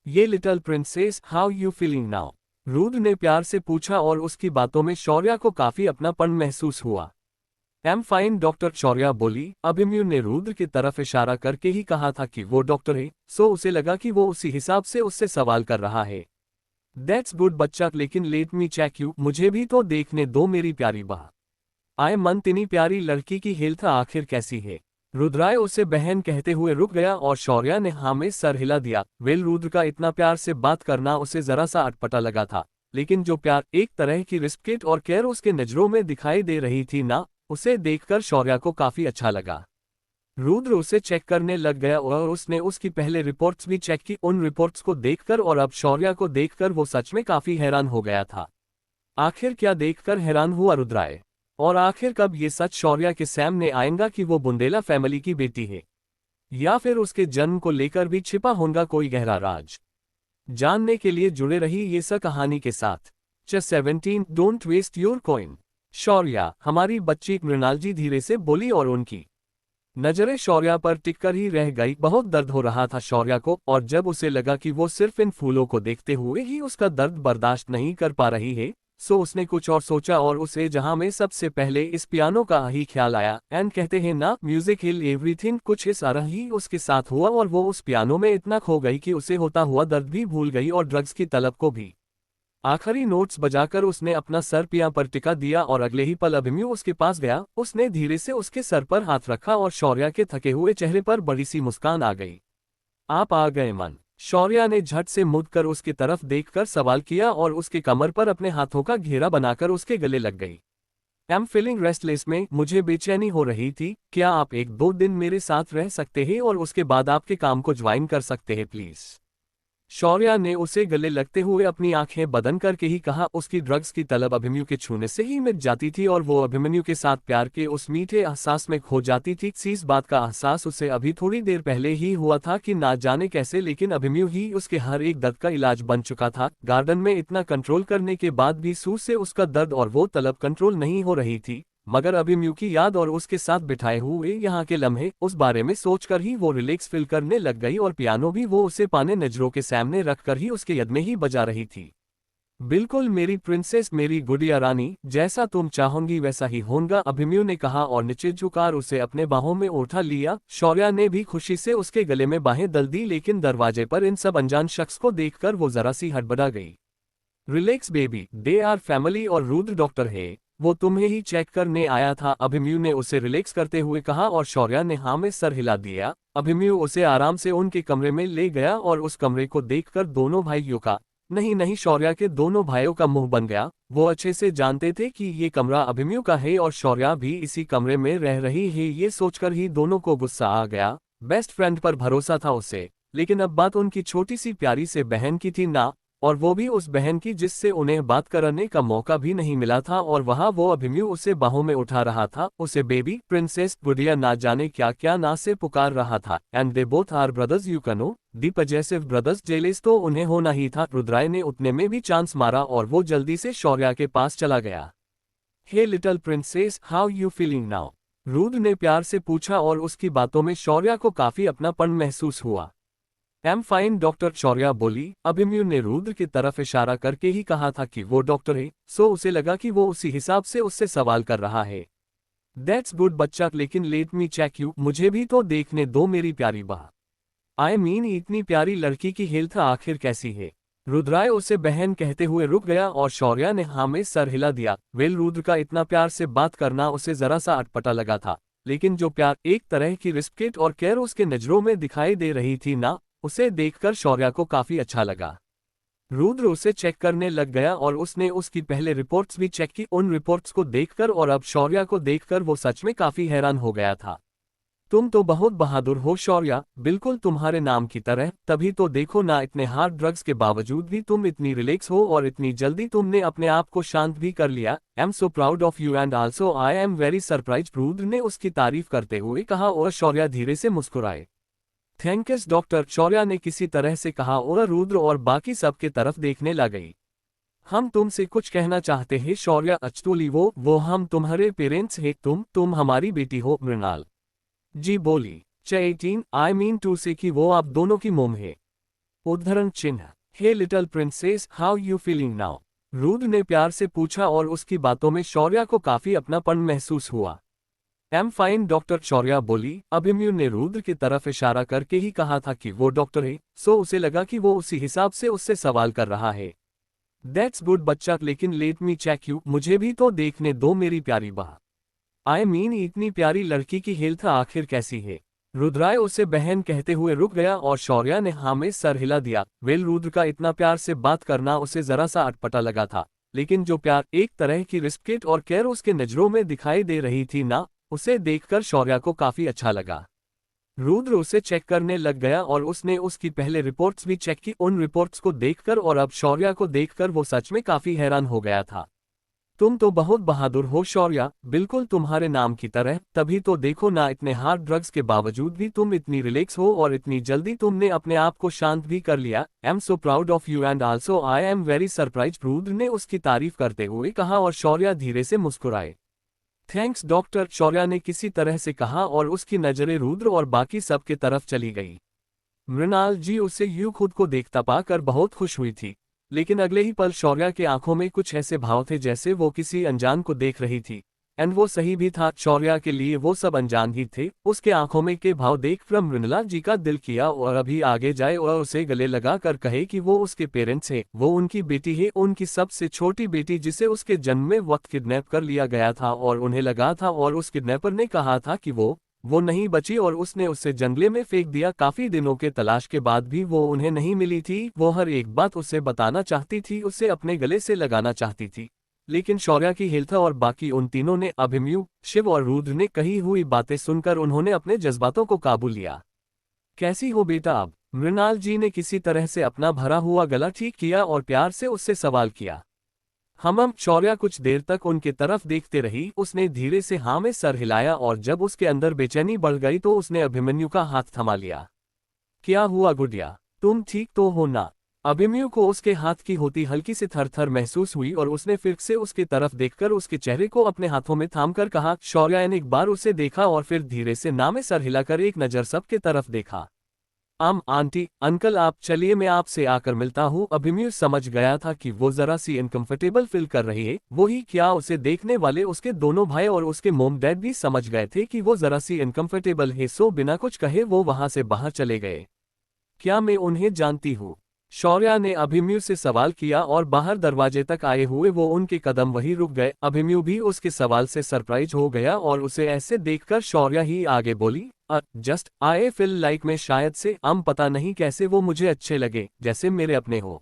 ये little princess, how you feeling now, Rudra ने प्यार से पूछा और उसकी बातों में शौर्या को काफी अपनापन महसूस हुआ। एम फाइन डॉक्टर, शौर्या बोली। अभिमन्यु ने रुद्र की तरफ इशारा करके ही कहा था कि वो डॉक्टर है, सो उसे लगा कि वो उसी हिसाब से उससे सवाल कर रहा है। दैट्स गुड बच्चा, लेकिन लेट मी चेक यू, मुझे भी तो देखने दो मेरी प्यारी बह। आए मन, तिनी प्यारी लड़की की हेल्थ आखिर कैसी है। रुद्राय उसे बहन कहते हुए रुक गया और शौर्या ने हाँ में सर हिला दिया। वेल, रुद्र का इतना प्यार से बात करना उसे जरा सा अटपटा लगा था, लेकिन जो प्यार, एक तरह की रिस्पेक्ट और केयर उसके नजरों में दिखाई दे रही थी ना, उसे देखकर शौर्या को काफी अच्छा लगा। रुद्र उसे चेक करने लग गया और उसने उसकी पहले रिपोर्ट्स भी चेक की। उन रिपोर्ट्स को देखकर और अब शौर्या को देखकर वो सच में काफी हैरान हो गया था। आखिर क्या देखकर हैरान हुआ रुद्राय, और आखिर कब ये सच शौर्या के सामने आएगा कि वो बुंदेला फैमिली की बेटी है, या फिर उसके जन्म को लेकर भी छिपा होगा कोई गहरा राज। जानने के लिए जुड़े रही ये सब कहानी के साथ। Chess 17, don't waste your coin. Shaurya, हमारी बच्ची, मृणाल जी धीरे से बोली और उनकी नजरें शौर्या पर टिककर ही रह गई। बहुत दर्द हो रहा था शौर्या को, और जब उसे लगा कि वो सिर्फ इन फूलों को देखते हुए ही उसका दर्द बर्दाश्त नहीं कर पा रही है, सो उसने कुछ और सोचा और उसे जहां में सबसे पहले इस पियानो का ही ख्याल आया। एंड कहते हैं ना, म्यूजिक हिल एवरीथिंग, कुछ इस तरह ही उसके साथ हुआ और वो उस पियानो में इतना खो गई कि उसे होता हुआ दर्द भी भूल गई और ड्रग्स की तलब को भी। आखिरी नोट्स बजाकर उसने अपना सर पिया पर टिका दिया और अगले ही पल अभिमन्यु उसके पास गया। उसने धीरे से उसके सर पर हाथ रखा और शौर्या के थके हुए चेहरे पर बड़ी सी मुस्कान आ गई। आप आ गए मन। शौर्या ने झट से मुड़कर उसकी तरफ देखकर सवाल किया और उसके कमर पर अपने हाथों का घेरा बनाकर उसके गले लग गई। एम फीलिंग रेस्टलेस में, मुझे बेचैनी हो रही थी, क्या आप 1-2 दिन मेरे साथ रह सकते हैं और उसके बाद आपके काम को ज्वाइन कर सकते हैं प्लीज। शौर्या ने उसे गले लगते हुए अपनी आंखें बंद करके ही कहा। उसकी ड्रग्स की तलब अभिमन्यु के छूने से ही मिट जाती थी और वो अभिमन्यु के साथ प्यार के उस मीठे एहसास में खो जाती थी। इस बात का एहसास उसे अभी थोड़ी देर पहले ही हुआ था कि ना जाने कैसे, लेकिन अभिमन्यु ही उसके हर एक दर्द का इलाज बन चुका था। गार्डन में इतना कंट्रोल करने के बाद भी सू से उसका दर्द और वो तलब कंट्रोल नहीं हो रही थी, मगर अभिमन्यु की याद और उसके साथ बिठाए हुए यहाँ के लम्हे, उस बारे में सोचकर ही वो रिलैक्स फील करने लग गई और पियानो भी वो उसे पाने नजरों के सामने रखकर ही उसके यद में ही बजा रही थी। बिल्कुल मेरी प्रिंसेस, मेरी गुड़िया रानी, जैसा तुम चाहोगी वैसा ही होगा, अभिमन्यु ने कहा और नीचे झुककर उसे अपने बाहों में उठा लिया। शौर्या ने भी खुशी से उसके गले में बाहें दल दी, लेकिन दरवाजे पर इन सब अनजान शख्स को देखकर वो जरा सी हड़बड़ा गई। Relax baby, they are family और रुद्र डॉक्टर है, वो तुम्हें ही चेक करने आया था, अभिमन्यु ने उसे रिलैक्स करते हुए कहा और शौर्या ने हाँ में सर हिला दिया। अभिमन्यु उसे आराम से उनके कमरे में ले गया और उस कमरे को देखकर दोनों भाइयों का, नहीं शौर्या के दोनों भाइयों का मुंह बन गया। वो अच्छे से जानते थे कि ये कमरा अभिमन्यु का है और शौर्या भी इसी कमरे में रह रही है, ये सोचकर ही दोनों को गुस्सा आ गया। बेस्ट फ्रेंड पर भरोसा था उसे, लेकिन अब बात उनकी छोटी सी प्यारी से बहन की थी ना, और वो भी उस बहन की जिससे उन्हें बात करने का मौका भी नहीं मिला था, और वहाँ वो अभिमन्यु उसे बाहों में उठा रहा था, उसे बेबी, प्रिंसेस, गुड़िया ना जाने क्या क्या ना से पुकार रहा था। And they both are brothers, you know the possessive brothers, jealous तो उन्हें होना ही था। रुद्राय ने उतने में भी चांस मारा और वो जल्दी से शौर्या के पास चला गया। Hey little princess, how you feeling now, Rudra ने प्यार से पूछा और उसकी बातों में शौर्या को काफी अपनापन महसूस हुआ। एम फाइन डॉक्टर, शौर्या बोली। अभिमन्यु ने रुद्र की तरफ इशारा करके ही कहा था कि वो डॉक्टर है, सो उसे लगा कि वो उसी हिसाब से उससे सवाल कर रहा है। दैट्स गुड बच्चा, लेकिन लेट मी चेक यू, मुझे भी तो देखने दो मेरी प्यारी बहन। आई मीन इतनी प्यारी लड़की की हेल्थ आखिर कैसी है। रुद्राय उसे बहन कहते हुए रुक गया और शौर्या ने हाँ में सर हिला दिया। वेल, रुद्र का इतना प्यार से बात करना उसे जरा सा अटपटा लगा था, लेकिन जो प्यार, एक तरह की रिस्पेक्ट और केयर उसके नजरों में दिखाई दे रही थी ना, उसे देखकर शौर्या को काफी अच्छा लगा। रुद्र उसे चेक करने लग गया और उसने उसकी पहले रिपोर्ट्स भी चेक की। उन रिपोर्ट्स को देखकर और अब शौर्या को देखकर वो सच में काफी हैरान हो गया था। तुम तो बहुत बहादुर हो शौर्या, बिल्कुल तुम्हारे नाम की तरह, तभी तो देखो ना, इतने हार्ड ड्रग्स के बावजूद भी तुम इतनी रिलैक्स हो और इतनी जल्दी तुमने अपने आप को शांत भी कर लिया। I am so proud of you and also I am very surprise, Rudra ने उसकी तारीफ करते हुए कहा और शौर्या धीरे से मुस्कुराए। थैंक्स डॉक्टर, शौर्या ने किसी तरह से कहा और रुद्र और बाकी सब के तरफ देखने लग गई। हम तुमसे कुछ कहना चाहते हैं शौर्या, अचतुली वो हम तुम्हारे पेरेंट्स हैं, तुम हमारी बेटी हो। मृणाल जी बोली। 18, आई मीन टू से कि वो आप दोनों की मोम है। उद्धरण चिन्ह। Hey little princess, how you feeling now, Rudra ने प्यार से पूछा और उसकी बातों में शौर्या को काफी अपनापन महसूस हुआ। एम फाइन डॉक्टर, शौर्या बोली। अभिमन्यु ने रुद्र की तरफ इशारा करके ही कहा था कि वो डॉक्टर है, सो उसे लगा कि वो उसी हिसाब से उससे सवाल कर रहा है। दैट्स गुड बच्चा, लेकिन लेट मी चेक यू, मुझे भी तो देखने दो मेरी प्यारी बहन। आई मीन इतनी प्यारी लड़की की हेल्थ आखिर कैसी है। रुद्राय उसे बहन कहते हुए रुक गया और शौर्या ने हाँ में सर हिला दिया। वेल, रुद्र का इतना प्यार से बात करना उसे जरा सा अटपटा लगा था, लेकिन जो प्यार, एक तरह की रिस्पेक्ट और केयर उसके नजरों में दिखाई दे रही थी ना, उसे देखकर शौर्या को काफी अच्छा लगा। रुद्र उसे चेक करने लग गया और उसने उसकी पहले रिपोर्ट्स भी चेक की। उन रिपोर्ट्स को देखकर और अब शौर्या को देखकर वो सच में काफी हैरान हो गया था। तुम तो बहुत बहादुर हो शौर्या, बिल्कुल तुम्हारे नाम की तरह, तभी तो देखो ना, इतने हार्ड ड्रग्स के बावजूद भी तुम इतनी रिलैक्स हो और इतनी जल्दी तुमने अपने आप को शांत भी कर लिया। I am so proud of you and also I am very surprise, Rudra ने उसकी तारीफ करते हुए कहा और शौर्या धीरे से मुस्कुराए। थैंक्स डॉक्टर, शौर्या ने किसी तरह से कहा और उसकी नजरें रुद्र और बाकी सब के तरफ चली गई। मृणाल जी उसे यूं खुद को देखता पाकर बहुत खुश हुई थी, लेकिन अगले ही पल शौर्या के आंखों में कुछ ऐसे भाव थे जैसे वो किसी अनजान को देख रही थी। एंड वो सही भी था, शौर्या के लिए वो सब अनजान ही थे। उसके आंखों में के भाव देखकर मृणाल जी का दिल किया और अभी आगे जाए और उसे गले लगा कर कहे कि वो उसके पेरेंट्स है, वो उनकी बेटी है, उनकी सबसे छोटी बेटी जिसे उसके जन्म में वक्त किडनैप कर लिया गया था और उन्हें लगा था और उस किडनैपर ने कहा था कि वो नहीं बची और उसने उसे जंगले में फेंक दिया। काफी दिनों के तलाश के बाद भी वो उन्हें नहीं मिली थी। वो हर एक बात उसे बताना चाहती थी, उसे अपने गले से लगाना चाहती थी, लेकिन शौर्या की हेल्थ और बाकी उन तीनों ने, अभिमन्यु, शिव और रुद्र ने कही हुई बातें सुनकर उन्होंने अपने जज्बातों को काबू लिया। कैसी हो बेटा अब, मृणाल जी ने किसी तरह से अपना भरा हुआ गला ठीक किया और प्यार से उससे सवाल किया। शौर्या कुछ देर तक उनके तरफ देखते रही। उसने धीरे से हाँ में सर हिलाया और जब उसके अंदर बेचैनी बढ़ गई तो उसने अभिमन्यु का हाथ थमा लिया। क्या हुआ गुड़िया, तुम ठीक तो हो ना? अभिमन्यु को उसके हाथ की होती हल्की सी थरथर महसूस हुई और उसने फिर से उसकी तरफ देखकर उसके चेहरे को अपने हाथों में थामकर कहा। शौर्या ने एक बार उसे देखा और फिर धीरे से ना में सर हिलाकर एक नजर सबके तरफ देखा। आंटी अंकल आप चलिए मैं आपसे आकर मिलता हूँ। अभिमन्यु समझ गया था कि वो जरा सी अनकंफर्टेबल फील कर रही है। वही क्या उसे देखने वाले उसके दोनों भाई और उसके मोम डैड भी समझ गए थे कि वो जरा सी अनकंफर्टेबल है, सो बिना कुछ कहे वो वहां से बाहर चले गए। क्या मैं उन्हें जानती हूँ? शौर्या ने अभिमन्यु से सवाल किया और बाहर दरवाजे तक आए हुए वो उनके कदम वहीं रुक गए। अभिमन्यु भी उसके सवाल से सरप्राइज हो गया और उसे ऐसे देखकर शौर्या ही आगे बोली, जस्ट आई फील लाइक मैं शायद से पता नहीं कैसे वो मुझे अच्छे लगे जैसे मेरे अपने हो।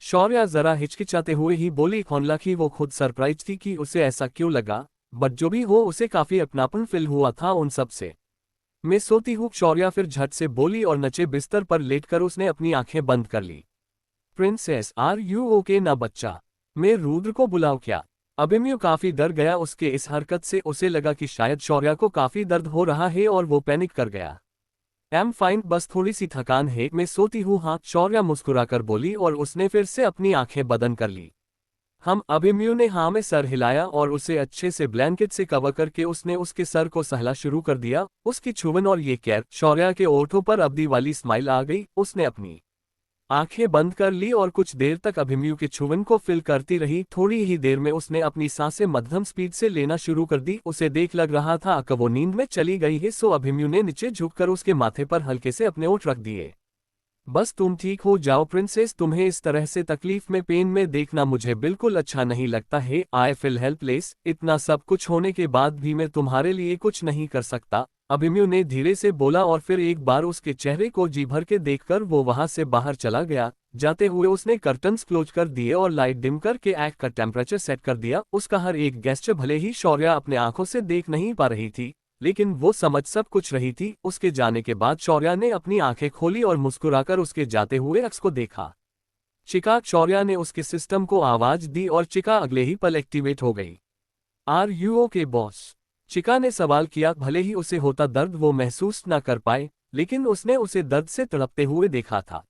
शौर्या जरा हिचकिचाते हुए ही बोली, हालांकि वो खुद सरप्राइज थी कि उसे ऐसा क्यों लगा, बट जो भी हो उसे काफी अपनापन फील हुआ था उन सब से। मैं सोती हूँ, शौर्या फिर झट से बोली और नचे बिस्तर पर लेटकर उसने अपनी आंखें बंद कर ली। प्रिंसेस आर यू ओके ना बच्चा? मैं रुद्र को बुलाऊं क्या? अभिमन्यु काफी डर गया उसके इस हरकत से। उसे लगा कि शायद शौर्या को काफी दर्द हो रहा है और वो पैनिक कर गया। एम फाइन, बस थोड़ी सी थकान है, मैं सोती हूँ हाँ, शौर्या मुस्कुराकर बोली और उसने फिर से अपनी आंखें बंद कर ली। अभिमन्यु ने हाँ में सर हिलाया और उसे अच्छे से ब्लैंकेट से कवर करके उसने उसके सर को सहला शुरू कर दिया। उसकी छुवन और ये केयर, शौर्या के ओठों पर अवधि वाली स्माइल आ गई। उसने अपनी आंखें बंद कर ली और कुछ देर तक अभिमन्यु के छुवन को फील करती रही। थोड़ी ही देर में उसने अपनी सांसें मध्यम स्पीड से लेना शुरू कर दी। उसे देख लग रहा था कि वो नींद में चली गई है, सो अभिमन्यु ने नीचे झुककर उसके माथे पर हल्के से अपने ओठ रख दिए। बस तुम ठीक हो जाओ प्रिंसेस, तुम्हें इस तरह से तकलीफ में पेन में देखना मुझे बिल्कुल अच्छा नहीं लगता है। आई फील हेल्पलेस, इतना सब कुछ होने के बाद भी मैं तुम्हारे लिए कुछ नहीं कर सकता, अभिमन्यु ने धीरे से बोला और फिर एक बार उसके चेहरे को जी भर के देखकर वो वहां से बाहर चला गया। जाते हुए उसने कर्टन्स क्लोज कर दिए और लाइट डिम करके आग का टेम्परेचर सेट कर दिया। उसका हर एक गेस्चर भले ही शौर्या अपने आंखों से देख नहीं पा रही थी, लेकिन वो समझ सब कुछ रही थी। उसके जाने के बाद शौर्या ने अपनी आंखें खोली और मुस्कुराकर उसके जाते हुए अक्स को देखा। चिका, शौर्या ने उसके सिस्टम को आवाज दी और चिका अगले ही पल एक्टिवेट हो गई। Are you okay boss? Chika ने सवाल किया। भले ही उसे होता दर्द वो महसूस न कर पाए, लेकिन उसने उसे दर्द से तड़पते हुए देखा था।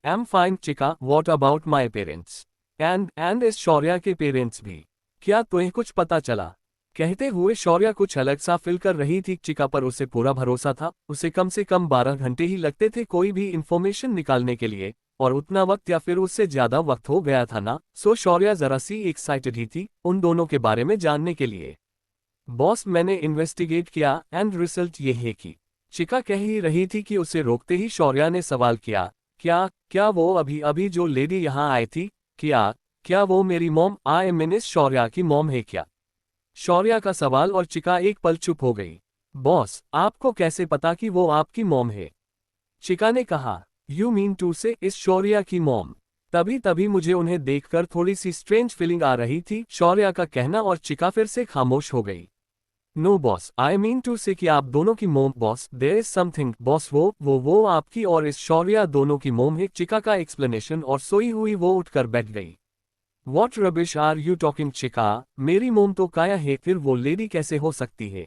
Am fine Chika, what about my parents? And इस शौर्या के पेरेंट्स भी? क्या तुम्हें कुछ पता चला? कहते हुए शौर्या कुछ अलग सा फील कर रही थी। चिका पर उसे पूरा भरोसा था। उसे कम से कम 12 घंटे ही लगते थे कोई भी इंफॉर्मेशन निकालने के लिए, और उतना वक्त या फिर उससे ज्यादा वक्त हो गया था ना। सो शौर्या जरा सी एक्साइटेड ही थी उन दोनों के बारे में जानने के लिए। बॉस मैंने इन्वेस्टिगेट किया एंड रिजल्ट ये है कि, चिका कह ही रही थी कि उसे रोकते ही शौर्या ने सवाल किया, क्या क्या वो अभी अभी जो लेडी यहाँ आई थी, क्या क्या वो मेरी मॉम आई मीन शौर्या की मॉम है क्या? शौर्या का सवाल और चिका एक पल चुप हो गई। बॉस आपको कैसे पता कि वो आपकी मॉम है? चिका ने कहा, यू मीन टू से इस शौर्या की मॉम? तभी मुझे उन्हें देखकर थोड़ी सी स्ट्रेंज फीलिंग आ रही थी, शौर्या का कहना, और चिका फिर से खामोश हो गई। No boss, I mean to say कि आप दोनों की mom. Boss there is something boss, वो आपकी और इस शौर्या दोनों की मोम है। चिका का एक्सप्लेनेशन, और सोई हुई वो उठकर बैठ गई। What rubbish are you talking Chika? मेरी मोम तो काया है, फिर वो लेडी कैसे हो सकती है?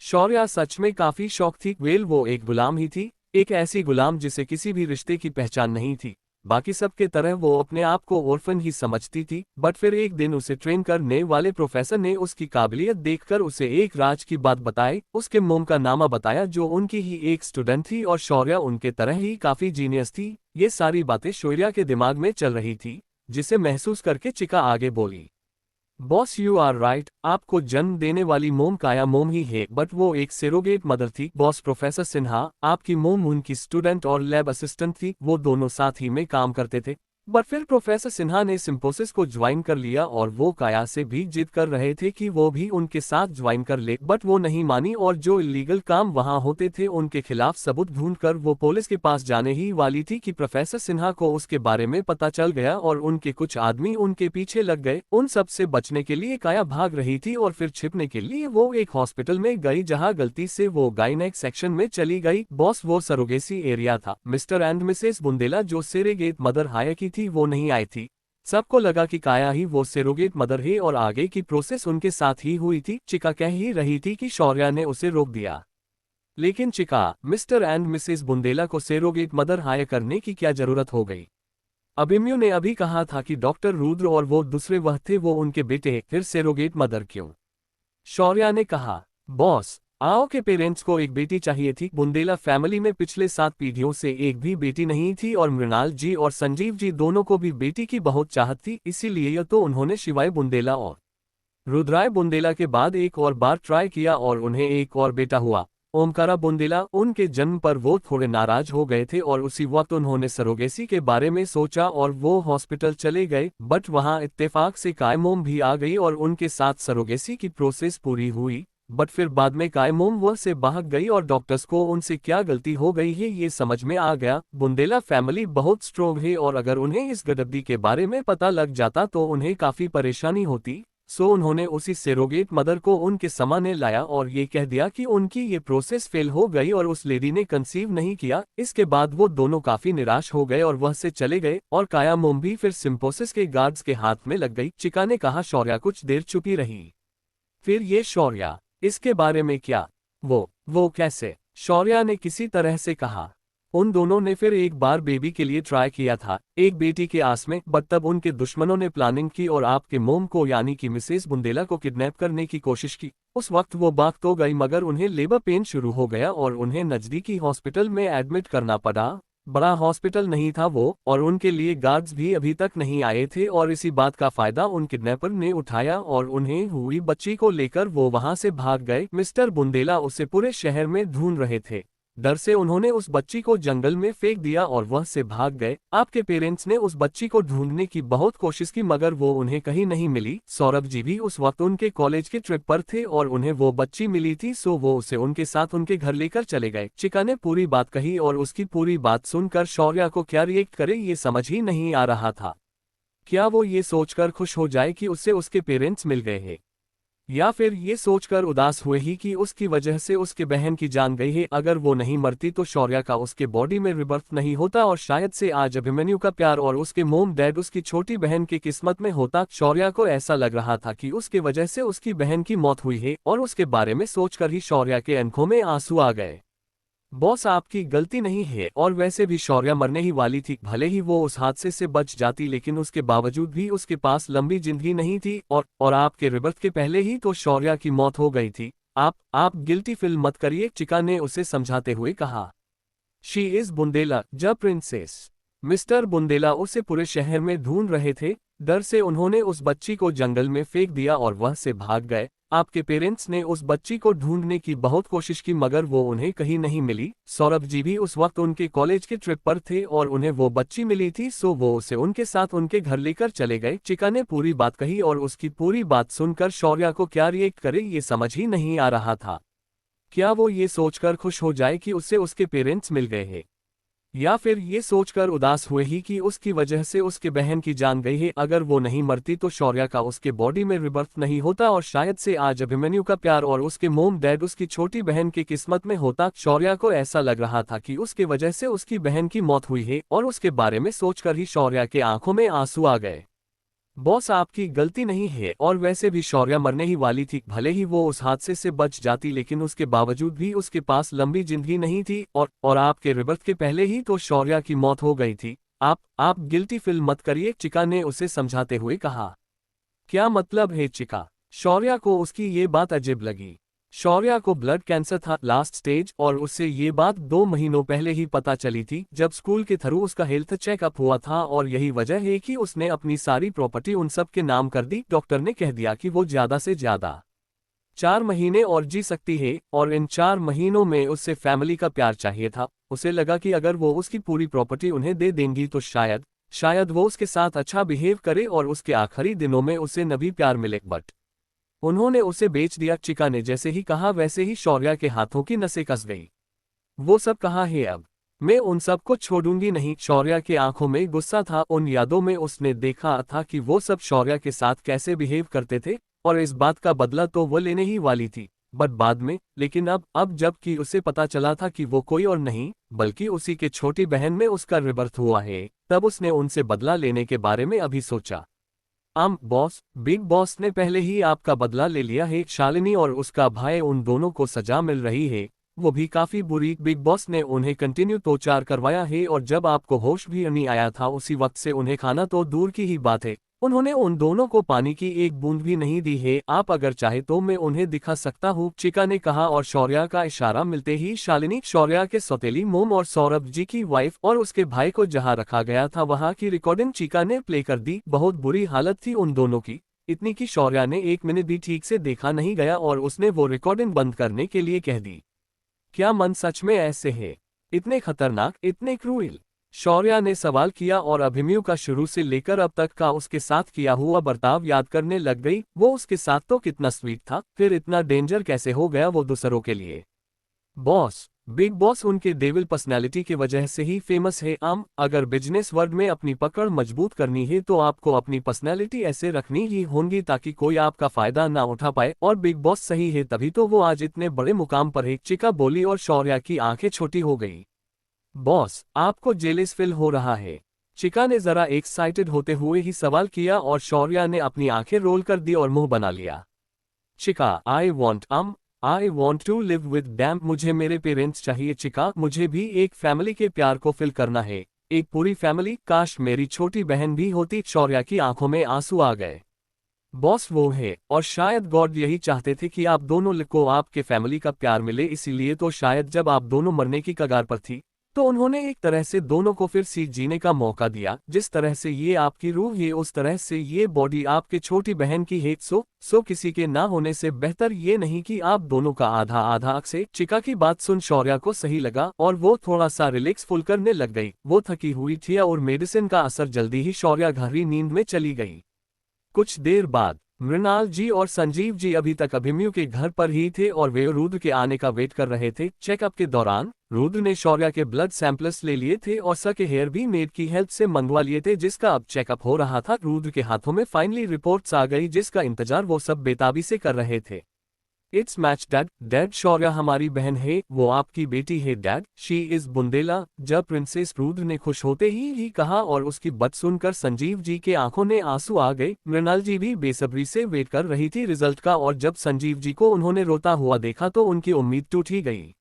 शौर्या सच में काफी शौक थी। वेल वो एक गुलाम ही थी, एक ऐसी गुलाम जिसे किसी भी रिश्ते की पहचान नहीं थी। बाकी सबके तरह वो अपने आप को ऑर्फन ही समझती थी। बट फिर एक दिन उसे ट्रेन करने वाले प्रोफेसर ने उसकी काबिलियत देखकर उसे एक राज की बात बताई। उसके मोम का नामा बताया जो उनकी ही एक स्टूडेंट थी और शौर्या उनके तरह ही काफी जीनियस थी। ये सारी बातें शौर्या के दिमाग में चल रही थी, जिसे महसूस करके चिका आगे बोली, बॉस यू आर राइट, आपको जन्म देने वाली मोम काया मोम ही है, बट वो एक सेरोगेट मदर थी। बॉस प्रोफेसर सिन्हा, आपकी मोम उनकी स्टूडेंट और लैब असिस्टेंट थी, वो दोनों साथ ही में काम करते थे। बट फिर प्रोफेसर सिन्हा ने सिम्पोसिस को ज्वाइन कर लिया और वो काया से भी जिद कर रहे थे कि वो भी उनके साथ ज्वाइन कर ले, बट वो नहीं मानी और जो इलीगल काम वहां होते थे उनके खिलाफ सबूत ढूंढकर वो पुलिस के पास जाने ही वाली थी कि प्रोफेसर सिन्हा को उसके बारे में पता चल गया और उनके कुछ आदमी उनके पीछे लग गए। उन सब से बचने के लिए काया भाग रही थी और फिर छिपने के लिए वो एक हॉस्पिटल में गई जहाँ गलती से वो गायनेक सेक्शन में चली गई। बॉस वो सरोगेसी एरिया था। मिस्टर एंड मिसेस बुंदेला जो सेरोगेट मदर हायर की थी वो नहीं आई थी। सबको लगा कि काया ही वो सेरोगेट मदर है और आगे की प्रोसेस उनके साथ ही हुई थी। चिका कह ही रही थी कि शौर्या ने उसे रोक दिया, लेकिन चिका, मिस्टर एंड मिसेस बुंदेला को सेरोगेट मदर हायर करने की क्या जरूरत हो गई? अभिमन्यु ने अभी कहा था कि डॉक्टर रुद्र और वो दूसरे वह थे, वो उनके बेटे, फिर सेरोगेट मदर क्यों? शौर्या ने कहा, बॉस आओ के पेरेंट्स को एक बेटी चाहिए थी। बुंदेला फैमिली में पिछले 7 पीढ़ियों से एक भी बेटी नहीं थी और मृणाल जी और संजीव जी दोनों को भी बेटी की बहुत चाहत थी, इसीलिए तो उन्होंने शिवाय बुंदेला और रुद्राय बुंदेला के बाद एक और बार ट्राई किया और उन्हें एक और बेटा हुआ, ओमकारा बुंदेला। उनके जन्म पर वो थोड़े नाराज हो गए थे और उसी वक्त उन्होंने सरोगेसी के बारे में सोचा और वो हॉस्पिटल चले गए, बट वहां इत्तेफाक से कायमोम भी आ गई और उनके साथ सरोगेसी की प्रोसेस पूरी हुई। बट फिर बाद में कायमोम वह से भाग गई और डॉक्टर्स को उनसे क्या गलती हो गई है ये समझ में आ गया। बुंदेला फैमिली बहुत स्ट्रोंग है और अगर उन्हें इस गडबडी के बारे में पता लग जाता तो उन्हें काफी परेशानी होती। सो उन्होंने उसी सेरोगेट मदर को उनके सामने लाया और ये कह दिया कि उनकी ये प्रोसेस फेल हो गई और उस लेडी ने कंसीव नहीं किया। इसके बाद वो दोनों काफी निराश हो गए और वह से चले गए और कायामोम भी फिर सिम्फोसिस के गार्ड्स के हाथ में लग गई। चिका ने कहा शौर्या कुछ देर चुपी रही। फिर ये शौर्या, इसके बारे में क्या? वो कैसे? शौर्या ने किसी तरह से कहा। उन दोनों ने फिर एक बार बेबी के लिए ट्राई किया था, एक बेटी के आस में, बट तब उनके दुश्मनों ने प्लानिंग की और आपके मोम को यानी कि मिसेस बुंदेला को किडनैप करने की कोशिश की। उस वक्त वो भाग तो गई मगर उन्हें लेबर पेन शुरू हो गया और उन्हें नजदीकी हॉस्पिटल में एडमिट करना पड़ा। बड़ा हॉस्पिटल नहीं था वो और उनके लिए गार्ड्स भी अभी तक नहीं आए थे और इसी बात का फायदा उन किडनैपर ने उठाया और उन्हें हुई बच्ची को लेकर वो वहां से भाग गए। मिस्टर बुंदेला उसे पूरे शहर में ढूंढ रहे थे। डर से उन्होंने उस बच्ची को जंगल में फेंक दिया और वह से भाग गए। आपके पेरेंट्स ने उस बच्ची को ढूंढने की बहुत कोशिश की मगर वो उन्हें कहीं नहीं मिली। सौरभ जी भी उस वक्त उनके कॉलेज के ट्रिप पर थे और उन्हें वो बच्ची मिली थी, सो वो उसे उनके साथ उनके घर लेकर चले गए। चिका ने पूरी बात कही और उसकी पूरी बात सुनकर शौर्या को क्या रिएक्ट करे ये समझ ही नहीं आ रहा था। क्या वो ये सोचकर खुश हो जाए कि उससे उसके पेरेंट्स मिल गए हैं, या फिर ये सोचकर उदास हुए ही कि उसकी वजह से उसके बहन की जान गई है। अगर वो नहीं मरती तो शौर्या का उसके बॉडी में रिबर्थ नहीं होता और शायद से आज अभिमन्यु का प्यार और उसके मोम डैड उसकी छोटी बहन की किस्मत में होता। शौर्या को ऐसा लग रहा था कि उसके वजह से उसकी बहन की मौत हुई है और उसके बारे में सोचकर ही शौर्या के आंखों में आंसू आ गए। बॉस आपकी गलती नहीं है और वैसे भी शौर्या मरने ही वाली थी। भले ही वो उस हादसे से बच जाती लेकिन उसके बावजूद भी उसके पास लंबी जिंदगी नहीं थी और आपके रिबर्थ के पहले ही तो शौर्या की मौत हो गई थी। आप गिल्टी फील मत करिए, चिका ने उसे समझाते हुए कहा। She is Bundela the princess. Mister Bundela उसे पूरे शहर में ढूंढ रहे थे। डर से उन्होंने उस बच्ची को जंगल में फेंक दिया और वह से भाग गए। आपके पेरेंट्स ने उस बच्ची को ढूंढने की बहुत कोशिश की मगर वो उन्हें कहीं नहीं मिली। सौरभ जी भी उस वक्त उनके कॉलेज के ट्रिप पर थे और उन्हें वो बच्ची मिली थी, सो वो उसे उनके साथ उनके घर लेकर चले गए। चिका ने पूरी बात कही और उसकी पूरी बात सुनकर शौर्या को क्या रिएक्ट करे ये समझ ही नहीं आ रहा था। क्या वो ये सोचकर खुश हो जाए कि उससे उसके पेरेंट्स मिल गए हैं, या फिर ये सोचकर उदास हुए ही कि उसकी वजह से उसके बहन की जान गई है। अगर वो नहीं मरती तो शौर्या का उसके बॉडी में रिबर्थ नहीं होता और शायद से आज अभिमन्यु का प्यार और उसके मोम डैड उसकी छोटी बहन की किस्मत में होता। शौर्या को ऐसा लग रहा था कि उसके वजह से उसकी बहन की मौत हुई है और उसके बारे में सोचकर ही शौर्या के आंखों में आंसू आ गए। बॉस आपकी गलती नहीं है और वैसे भी शौर्या मरने ही वाली थी। भले ही वो उस हादसे से बच जाती लेकिन उसके बावजूद भी उसके पास लंबी जिंदगी नहीं थी और आपके रिबर्थ के पहले ही तो शौर्या की मौत हो गई थी। आप गिल्टी फील मत करिए, चिका ने उसे समझाते हुए कहा। क्या मतलब है चिका? शौर्या को उसकी ये बात अजीब लगी। शौर्या को ब्लड कैंसर था लास्ट स्टेज और उससे ये बात 2 महीनों पहले ही पता चली थी जब स्कूल के थ्रू उसका हेल्थ चेकअप हुआ था और यही वजह है कि उसने अपनी सारी प्रॉपर्टी उन सब के नाम कर दी। डॉक्टर ने कह दिया कि वो ज्यादा से ज्यादा 4 महीने और जी सकती है और इन 4 महीनों में उससे फैमिली का प्यार चाहिए था। उसे लगा कि अगर वो उसकी पूरी प्रॉपर्टी उन्हें दे देंगी तो शायद वो उसके साथ अच्छा बिहेव करे और उसके आखिरी दिनों में उसे न भी प्यार मिले, बट उन्होंने उसे बेच दिया। चिका ने जैसे ही कहा वैसे ही शौर्या के हाथों की नसें कस गई। वो सब कहाँ है अब? मैं उन सब को छोड़ूंगी नहीं। शौर्या के आंखों में गुस्सा था। उन यादों में उसने देखा था कि वो सब शौर्या के साथ कैसे बिहेव करते थे और इस बात का बदला तो वो लेने ही वाली थी, बट बाद में। लेकिन अब जबकि उसे पता चला था कि वो कोई और नहीं बल्कि उसी के छोटी बहन में उसका रिबर्थ हुआ है, तब उसने उनसे बदला लेने के बारे में अभी सोचा। बॉस, बिग बॉस ने पहले ही आपका बदला ले लिया है। शालिनी और उसका भाई, उन दोनों को सजा मिल रही है, वो भी काफी बुरी। बिग बॉस ने उन्हें कंटिन्यू टॉर्चर करवाया है और जब आपको होश भी नहीं आया था उसी वक्त से उन्हें खाना तो दूर की ही बात है उन्होंने उन दोनों को पानी की एक बूंद भी नहीं दी है, आप अगर चाहे तो मैं उन्हें दिखा सकता हूँ, चिका ने कहा और शौर्या का इशारा मिलते ही शालिनी, शौर्या के सौतेली मोम और सौरभ जी की वाइफ और उसके भाई को जहाँ रखा गया था वहाँ की रिकॉर्डिंग चिका ने प्ले कर दी। बहुत बुरी हालत थी उन दोनों की, इतनी कि शौर्या ने 1 मिनट भी ठीक से देखा नहीं गया और उसने वो रिकॉर्डिंग बंद करने के लिए कह दी। क्या मन सच में ऐसे है? इतने खतरनाक, इतने क्रूएल? शौर्या ने सवाल किया और अभिमन्यु का शुरू से लेकर अब तक का उसके साथ किया हुआ बर्ताव याद करने लग गई। वो उसके साथ तो कितना स्वीट था, फिर इतना डेंजर कैसे हो गया वो दूसरों के लिए? बॉस, बिग बॉस उनके डेविल पर्सनैलिटी की वजह से ही फेमस है। अगर बिजनेस वर्ल्ड में अपनी पकड़ मजबूत करनी है तो आपको अपनी पर्सनैलिटी ऐसे रखनी ही होगी ताकि कोई आपका फायदा ना उठा पाए, और बिग बॉस सही है तभी तो वो आज इतने बड़े मुकाम पर है, चिका बोली और शौर्या की आंखें छोटी हो गई। बॉस, आपको जेलिस फील हो रहा है? चिका ने जरा एक्साइटेड होते हुए ही सवाल किया और शौर्या ने अपनी आंखें रोल कर दी और मुंह बना लिया। Chika, I want to live with them, मुझे मेरे पेरेंट्स चाहिए चिका, मुझे भी एक फैमिली के प्यार को फील करना है, एक पूरी फैमिली, काश मेरी छोटी बहन भी होती। शौर्या की आंखों में आंसू आ गए। बॉस वो है, और शायद गॉड यही चाहते थे कि आप दोनों को आपके फैमिली का प्यार मिले, इसीलिए तो शायद जब आप दोनों मरने की कगार पर थी तो उन्होंने एक तरह से दोनों को फिर से जीने का मौका दिया। जिस तरह से ये आपकी रूह है उस तरह से ये बॉडी आपके छोटी बहन की है। सो किसी के ना होने से बेहतर ये नहीं कि आप दोनों का आधा आधा से। चिका की बात सुन शौर्या को सही लगा और वो थोड़ा सा रिलैक्स फुल करने लग गई। वो थकी हुई थी और मेडिसिन का असर जल्दी ही शौर्या गहरी नींद में चली गई। कुछ देर बाद मृणाल जी और संजीव जी अभी तक अभिमन्यु के घर पर ही थे और वे रुद्र के आने का वेट कर रहे थे। चेकअप के दौरान रुद्र ने शौर्या के ब्लड सैंपल्स ले लिए थे और सके हेयर भी मेड की हेल्प से मंगवा लिए थे, जिसका अब चेकअप हो रहा था। रुद्र के हाथों में फाइनली रिपोर्ट्स आ गई जिसका इंतजार वो सब बेताबी से कर रहे थे। इट्स मैच डैड, शौर्या हमारी बहन है, वो आपकी बेटी है डैड, शी इज बुंदेला, जब प्रिंसेस रुद्र ने खुश होते ही कहा और उसकी बात सुनकर संजीव जी के आंखों में आंसू आ गए। मृणाल जी भी बेसब्री से वेट कर रही थी रिजल्ट का, और जब संजीव जी को उन्होंने रोता हुआ देखा तो उनकी उम्मीद टूट ही गई।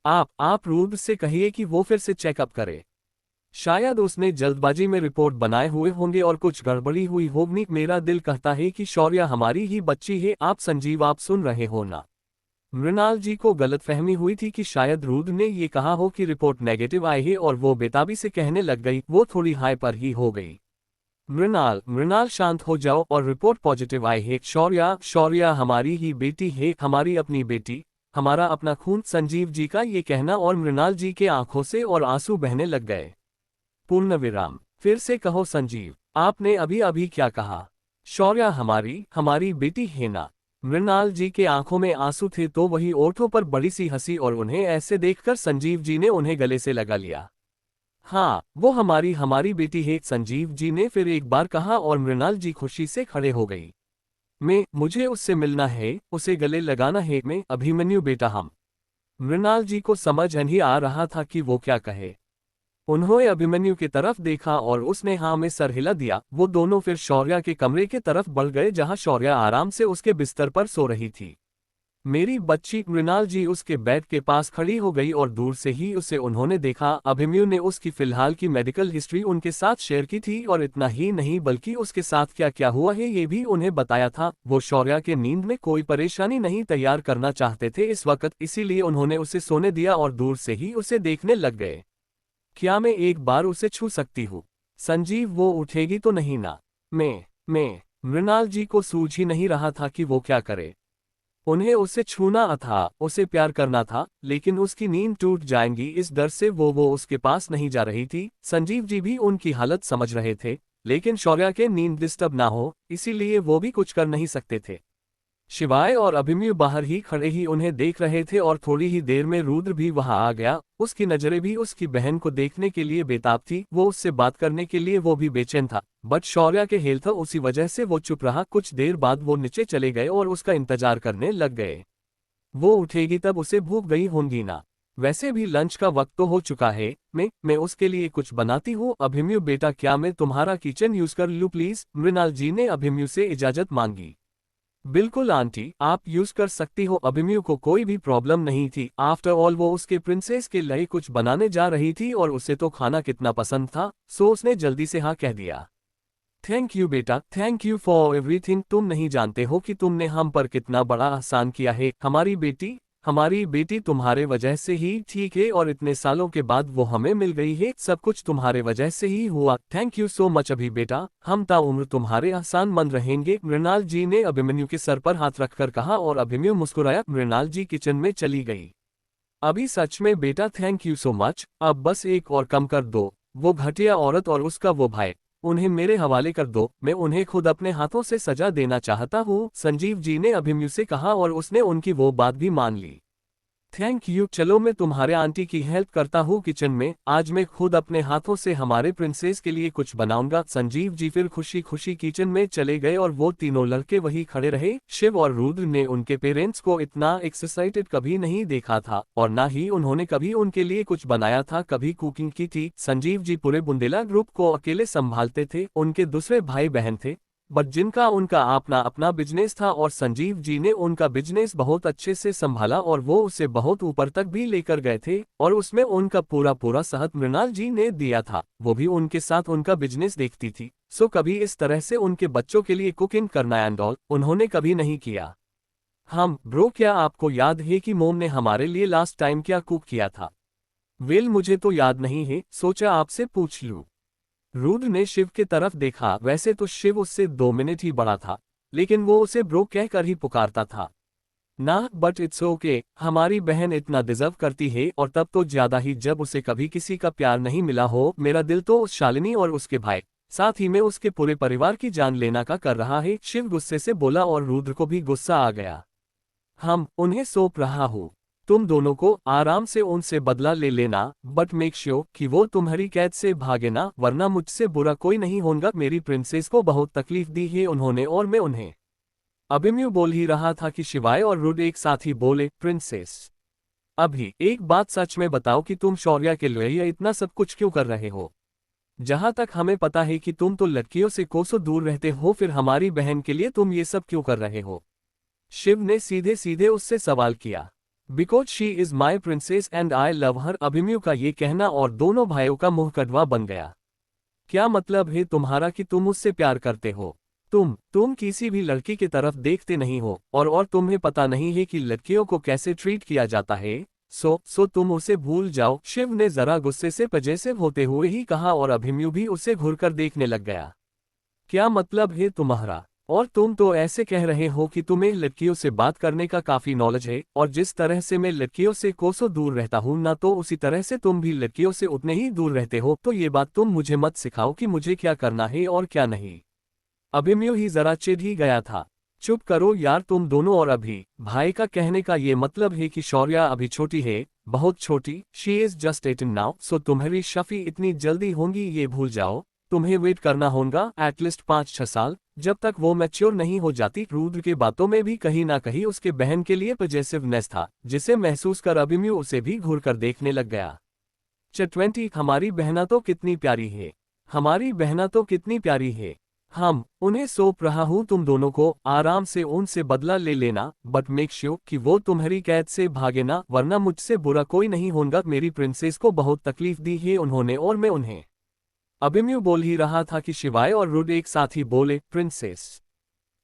आप रुद्र से कहिए कि वो फिर से चेकअप करे, शायद उसने जल्दबाजी में रिपोर्ट बनाए हुए होंगे और कुछ गड़बड़ी हुई होगी। मेरा दिल कहता है कि शौर्या हमारी ही बच्ची है। आप संजीव, आप सुन रहे हो ना? मृणाल जी को गलतफहमी हुई थी कि शायद रुद्र ने ये कहा हो कि रिपोर्ट नेगेटिव आई है और वो बेताबी से कहने लग गई। वो थोड़ी हाई पर ही हो गई। मृणाल शांत हो जाओ, और रिपोर्ट पॉजिटिव आई है। शौर्या हमारी ही बेटी है, हमारी अपनी बेटी, हमारा अपना खून। संजीव जी का ये कहना और मृणाल जी के आंखों से और आंसू बहने लग गए। पूर्ण विराम। फिर से कहो संजीव, आपने अभी अभी क्या कहा? शौर्या हमारी बेटी है ना? मृणाल जी के आंखों में आंसू थे तो वही ओठों पर बड़ी सी हंसी, और उन्हें ऐसे देखकर संजीव जी ने उन्हें गले से लगा लिया। हाँ, वो हमारी बेटी है, संजीव जी ने फिर एक बार कहा और मृणाल जी खुशी से खड़े हो गई। मुझे उससे मिलना है, उसे गले लगाना है। अभिमन्यु बेटा हम। मृणाल जी को समझ नहीं आ रहा था कि वो क्या कहे। उन्होंने अभिमन्यु की तरफ देखा और उसने हाँ में सर हिला दिया। वो दोनों फिर शौर्या के कमरे की तरफ बढ़ गए जहां शौर्या आराम से उसके बिस्तर पर सो रही थी। मेरी बच्ची, मृणाल जी उसके बेड के पास खड़ी हो गई और दूर से ही उसे उन्होंने देखा। अभिमन्यु ने उसकी फिलहाल की मेडिकल हिस्ट्री उनके साथ शेयर की थी और इतना ही नहीं बल्कि उसके साथ क्या क्या हुआ है ये भी उन्हें बताया था। वो शौर्या के नींद में कोई परेशानी नहीं तैयार करना चाहते थे इस वक्त, इसीलिए उन्होंने उसे सोने दिया और दूर से ही उसे देखने लग गए। क्या मैं एक बार उसे छू सकती हूँ? संजीव, वो उठेगी तो नहीं ना? मैं मृणाल जी को सूझ ही नहीं रहा था कि वो क्या करे। उन्हें उसे छूना था, उसे प्यार करना था, लेकिन उसकी नींद टूट जाएंगी इस डर से वो उसके पास नहीं जा रही थी। संजीव जी भी उनकी हालत समझ रहे थे, लेकिन शौर्या के नींद डिस्टर्ब ना हो इसीलिए वो भी कुछ कर नहीं सकते थे। शिवाय और अभिमन्यु बाहर ही खड़े ही उन्हें देख रहे थे और थोड़ी ही देर में रुद्र भी वहां आ गया। उसकी नजरें भी उसकी बहन को देखने के लिए बेताब थी, वो उससे बात करने के लिए वो भी बेचैन था, बट शौर्या के हेल्थ उसी वजह से वो चुप रहा। कुछ देर बाद वो नीचे चले गए और उसका इंतजार करने लग गए। वो उठेगी तब उसे भूख गई होंगी ना? वैसे भी लंच का वक्त तो हो चुका है, मैं उसके लिए कुछ बनाती हूँ। अभिमन्यु बेटा, क्या मैं तुम्हारा किचन यूज कर लूँ प्लीज? मृणाल जी ने अभिमन्यु से इजाजत मांगी। बिल्कुल आंटी, आप यूज कर सकती हो। अभिमन्यु को कोई भी प्रॉब्लम नहीं थी, आफ्टर ऑल वो उसके प्रिंसेस के लिए कुछ बनाने जा रही थी और उसे तो खाना कितना पसंद था, सो उसने जल्दी से हाँ कह दिया। थैंक यू बेटा, थैंक यू फॉर एवरीथिंग। तुम नहीं जानते हो कि तुमने हम पर कितना बड़ा एहसान किया है। हमारी बेटी तुम्हारे वजह से ही ठीक है और इतने सालों के बाद वो हमें मिल गई है। सब कुछ तुम्हारे वजह से ही हुआ। थैंक यू सो मच अभी बेटा, हम ताउम्र तुम्हारे एहसान मंद रहेंगे। मृणाल जी ने अभिमन्यु के सर पर हाथ रखकर कहा और अभिमन्यु मुस्कुराया। मृणाल जी किचन में चली गई। अभी सच में बेटा थैंक यू सो मच, अब बस एक और कम कर दो। वो घटिया औरत और उसका वो भाई, उन्हें मेरे हवाले कर दो। मैं उन्हें खुद अपने हाथों से सजा देना चाहता हूँ, संजीव जी ने अभिमन्यु से कहा और उसने उनकी वो बात भी मान ली। थैंक यू, चलो मैं तुम्हारे आंटी की हेल्प करता हूँ किचन में। आज मैं खुद अपने हाथों से हमारे प्रिंसेस के लिए कुछ बनाऊंगा। संजीव जी फिर खुशी खुशी किचन में चले गए और वो तीनों लड़के वहीं खड़े रहे। शिव और रुद्र ने उनके पेरेंट्स को इतना एक्साइटेड कभी नहीं देखा था और ना ही उन्होंने कभी उनके लिए कुछ बनाया था, कभी कुकिंग की थी। संजीव जी पूरे बुंदेला ग्रुप को अकेले संभालते थे। उनके दूसरे भाई बहन थे बट जिनका उनका अपना अपना बिजनेस था और संजीव जी ने उनका बिजनेस बहुत अच्छे से संभाला और वो उसे बहुत ऊपर तक भी लेकर गए थे और उसमें उनका पूरा पूरा साथ मृणाल जी ने दिया था। वो भी उनके साथ उनका बिजनेस देखती थी। सो कभी इस तरह से उनके बच्चों के लिए कुकिंग करना एंड ऑल उन्होंने कभी नहीं किया। हम ब्रो, क्या आपको याद है कि मोम ने हमारे लिए लास्ट टाइम क्या कुक किया था? वेल मुझे तो याद नहीं है, सोचा आपसे पूछ लूं। रुद्र ने शिव की तरफ देखा। वैसे तो शिव उससे 2 मिनट ही बड़ा था, लेकिन वो उसे ब्रो कहकर ही पुकारता था ना। बट इट्स ओके, हमारी बहन इतना डिजर्व करती है और तब तो ज्यादा ही जब उसे कभी किसी का प्यार नहीं मिला हो। मेरा दिल तो उस शालिनी और उसके भाई, साथ ही में उसके पूरे परिवार की जान लेना का कर रहा है। शिव गुस्से से बोला और रुद्र को भी गुस्सा आ गया। हम उन्हें सौंप रहा हूँ, तुम दोनों को आराम से उनसे बदला ले लेना, बट मेक श्योर कि वो तुम्हारी कैद से भागे ना, वरना मुझसे बुरा कोई नहीं होगा। मेरी प्रिंसेस को बहुत तकलीफ दी है उन्होंने और मैं उन्हें। अभिमन्यु बोल ही रहा था कि शिवाय और रुद्र एक साथ ही बोले, प्रिंसेस अभी एक बात सच में बताओ कि तुम शौर्य के लिए इतना सब कुछ क्यों कर रहे हो? जहां तक हमें पता है कि तुम तो लड़कियों से कोसों दूर रहते हो, फिर हमारी बहन के लिए तुम ये सब क्यों कर रहे हो? शिव ने सीधे सीधे उससे सवाल किया। Because she is my princess and I love हर। अभिमन्यु का ये कहना और दोनों भाइयों का मुंह कड़वा बन गया। क्या मतलब है तुम्हारा कि तुम उससे प्यार करते हो? तुम किसी भी लड़की की तरफ देखते नहीं हो और तुम्हें पता नहीं है कि लड़कियों को कैसे ट्रीट किया जाता है। सो तुम उसे भूल जाओ, शिव ने जरा गुस्से से पजेसिव होते हुए ही कहा और अभिमन्यु भी उसे घूरकर देखने लग गया। क्या मतलब है तुम्हारा? और तुम तो ऐसे कह रहे हो कि तुम्हें लड़कियों से बात करने का काफी नॉलेज है, और जिस तरह से मैं लड़कियों से कोसों दूर रहता हूं ना, तो उसी तरह से तुम भी लड़कियों से उतने ही दूर रहते हो। तो ये बात तुम मुझे मत सिखाओ कि मुझे क्या करना है और क्या नहीं। अभिमन्यु ही जरा चिढ़ ही गया था। चुप करो यार तुम दोनों। और अभी भाई का कहने का ये मतलब है कि शौर्य अभी छोटी है, बहुत छोटी। शी इज जस्ट 18 नाउ, सो तुम्हारी शफी इतनी जल्दी होंगी ये भूल जाओ। तुम्हें वेट करना होगा एटलीस्ट 5-6 साल, जब तक वो मैच्योर नहीं हो जाती। रुद्र के बातों में भी कहीं ना कहीं उसके बहन के लिए पॉजिटिवनेस था, जिसे महसूस कर अभिमन्यु उसे भी घूर कर देखने लग गया। 20 हमारी बहना तो कितनी प्यारी है, हमारी बहना तो कितनी प्यारी है। हम उन्हें सौंप रहा हूं, तुम दोनों को आराम से उनसे बदला ले लेना, बट मेक श्योर कि वो तुम्हारी कैद से भागे ना, वरना मुझसे बुरा कोई नहीं होगा। मेरी प्रिंसेस को बहुत तकलीफ दी है उन्होंने और मैं उन्हें। अभिमन्यु बोल ही रहा था कि शिवाय और रुद्र एक साथ ही बोले, प्रिंसेस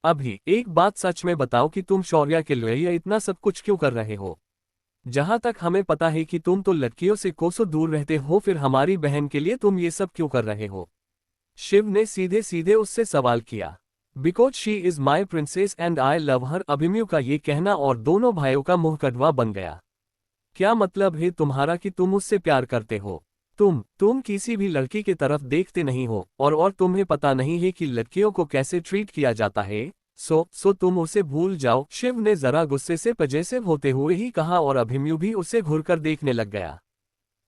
अभी एक बात सच में बताओ कि तुम शौर्य के लिए इतना सब कुछ क्यों कर रहे हो? जहां तक हमें पता है कि तुम तो लड़कियों से कोसों दूर रहते हो, फिर हमारी बहन के लिए तुम ये सब क्यों कर रहे हो? शिव ने सीधे सीधे उससे सवाल किया। Because she is my princess and I love हर। अभिमन्यु का ये कहना और दोनों भाइयों का मुंह कड़वा बन गया। क्या मतलब है तुम्हारा कि तुम उससे प्यार करते हो? तुम किसी भी लड़की की तरफ देखते नहीं हो और तुम्हें पता नहीं है कि लड़कियों को कैसे ट्रीट किया जाता है। सो तुम उसे भूल जाओ, शिव ने जरा गुस्से से पजेसिव होते हुए ही कहा और अभिमन्यु भी उसे घूरकर देखने लग गया।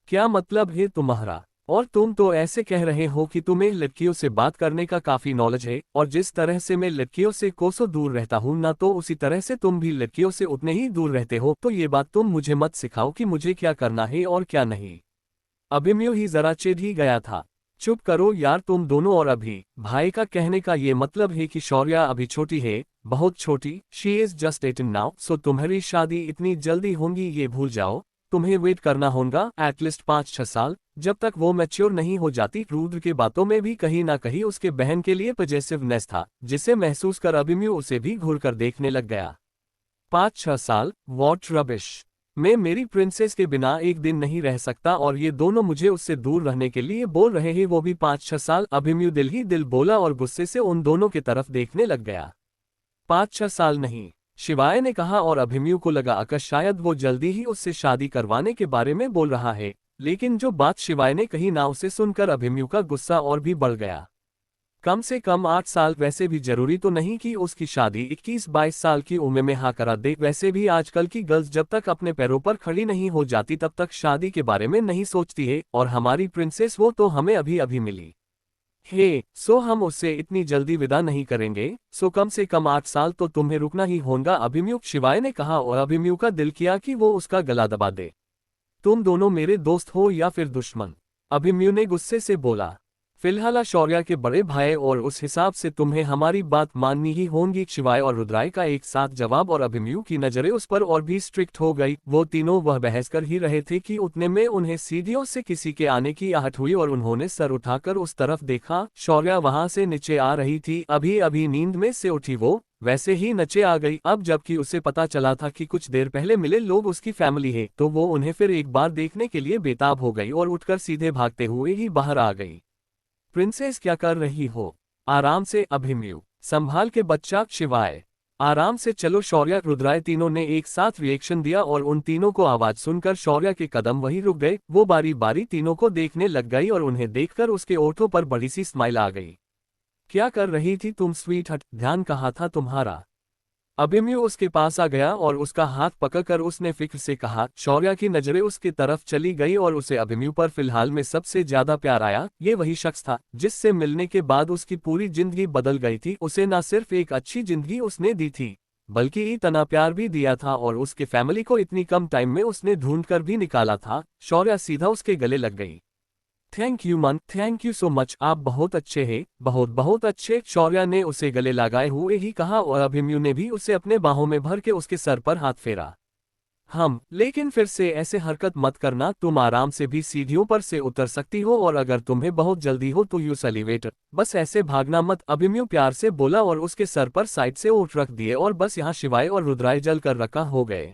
क्या मतलब है तुम्हारा? और तुम तो ऐसे कह रहे हो कि तुम्हें लड़कियों से बात करने का काफी नॉलेज है, और जिस तरह से मैं लड़कियों से कोसों दूर रहता हूं ना, तो उसी तरह से तुम भी लड़कियों से उतने ही दूर रहते हो। तो ये बात तुम मुझे मत सिखाओ कि मुझे क्या करना है और क्या नहीं। अभिमन्यु ही जरा चिढ़ ही गया था। चुप करो यार तुम दोनों। और अभी भाई का कहने का ये मतलब है कि शौर्य अभी छोटी है, बहुत छोटी। शी इज जस्ट 18 नाउ, सो तुम्हारी शादी इतनी जल्दी होगी ये भूल जाओ। तुम्हें वेट करना होगा एटलीस्ट 5-6 साल, जब तक वो मैच्योर नहीं हो जाती। रुद्र की बातों में भी कहीं ना कहीं उसके बहन के लिए पॉजिटिवनेस था, जिसे महसूस कर अभिमन्यु उसे भी घूर कर देखने लग गया। 5-6 साल, वॉट रबिश। मैं मेरी प्रिंसेस के बिना एक दिन नहीं रह सकता और ये दोनों मुझे उससे दूर रहने के लिए बोल रहे हैं, वो भी 5-6 साल। अभिमन्यु दिल ही दिल बोला और गुस्से से उन दोनों की तरफ देखने लग गया। 5-6 साल नहीं, शिवाय ने कहा और अभिमन्यु को लगा आकाश शायद वो जल्दी ही उससे शादी करवाने के बारे में बोल रहा है, लेकिन जो बात शिवाय ने कही ना उसे सुनकर अभिमन्यु का गुस्सा और भी बढ़ गया। कम से कम 8 साल, वैसे भी जरूरी तो नहीं कि उसकी शादी 21-22 साल की उम्र में हाँ करा दे। वैसे भी आजकल की गर्ल्स जब तक अपने पैरों पर खड़ी नहीं हो जाती तब तक शादी के बारे में नहीं सोचती है, और हमारी प्रिंसेस वो तो हमें अभी अभी मिली है, सो हम उससे इतनी जल्दी विदा नहीं करेंगे। सो कम से कम 8 साल तो तुम्हें रुकना ही होगा अभिमन्यु, शिवाय ने कहा और अभिमन्यु का दिल किया कि वो उसका गला दबा दे। तुम दोनों मेरे दोस्त हो या फिर दुश्मन, अभिमन्यु ने गुस्से से बोला। फिलहाल शौर्य के बड़े भाई और उस हिसाब से तुम्हें हमारी बात माननी ही होगी, शिवाय और रुद्राय का एक साथ जवाब और अभिमन्यु की नजरें उस पर और भी स्ट्रिक्ट हो गई। वो तीनों वह बहस कर ही रहे थे कि उतने में उन्हें सीढ़ियों से किसी के आने की आहट हुई और उन्होंने सर उठाकर उस तरफ देखा। शौर्य वहां से नीचे आ रही थी, अभी अभी नींद में से उठी वो वैसे ही नीचे आ गई। अब जबकि उसे पता चला था कि कुछ देर पहले मिले लोग उसकी फैमिली है, तो वो उन्हें फिर एक बार देखने के लिए बेताब हो गई और उठकर सीधे भागते हुए ही बाहर आ गई। प्रिंसेस क्या कर रही हो? आराम से अभिमन्यु, संभाल के बच्चा, शिवाय आराम से चलो। शौर्य रुद्राय तीनों ने एक साथ रिएक्शन दिया और उन तीनों को आवाज सुनकर शौर्य के कदम वहीं रुक गए। वो बारी बारी तीनों को देखने लग गई और उन्हें देखकर उसके ओठों पर बड़ी सी स्माइल आ गई। क्या कर रही थी तुम स्वीट हट, ध्यान कहाँ था तुम्हारा? अभिमन्यु उसके पास आ गया और उसका हाथ पकड़कर उसने फिक्र से कहा। शौर्य की नजरें उसकी तरफ चली गई और उसे अभिमन्यु पर फिलहाल में सबसे ज्यादा प्यार आया। ये वही शख्स था जिससे मिलने के बाद उसकी पूरी जिंदगी बदल गई थी। उसे न सिर्फ एक अच्छी जिंदगी उसने दी थी, बल्कि इतना प्यार भी दिया था और उसके फैमिली को इतनी कम टाइम में उसने ढूंढ कर भी निकाला था। शौर्य सीधा उसके गले लग गई। थैंक यू मन, थैंक यू सो मच, आप बहुत अच्छे हैं, बहुत बहुत अच्छे, शौर्य ने उसे गले लगाए हुए ही कहा और अभिमन्यु ने भी उसे अपने बाहों में भर के उसके सर पर हाथ फेरा। लेकिन फिर से ऐसे हरकत मत करना, तुम आराम से भी सीढ़ियों पर से उतर सकती हो और अगर तुम्हें बहुत जल्दी हो तो यूज एलिवेटर, बस ऐसे भागना मत, अभिमन्यु प्यार से बोला और उसके सर पर साइड से ऊँट रख दिए और बस यहाँ शिवाय और रुद्राय जल कर रखा हो गए।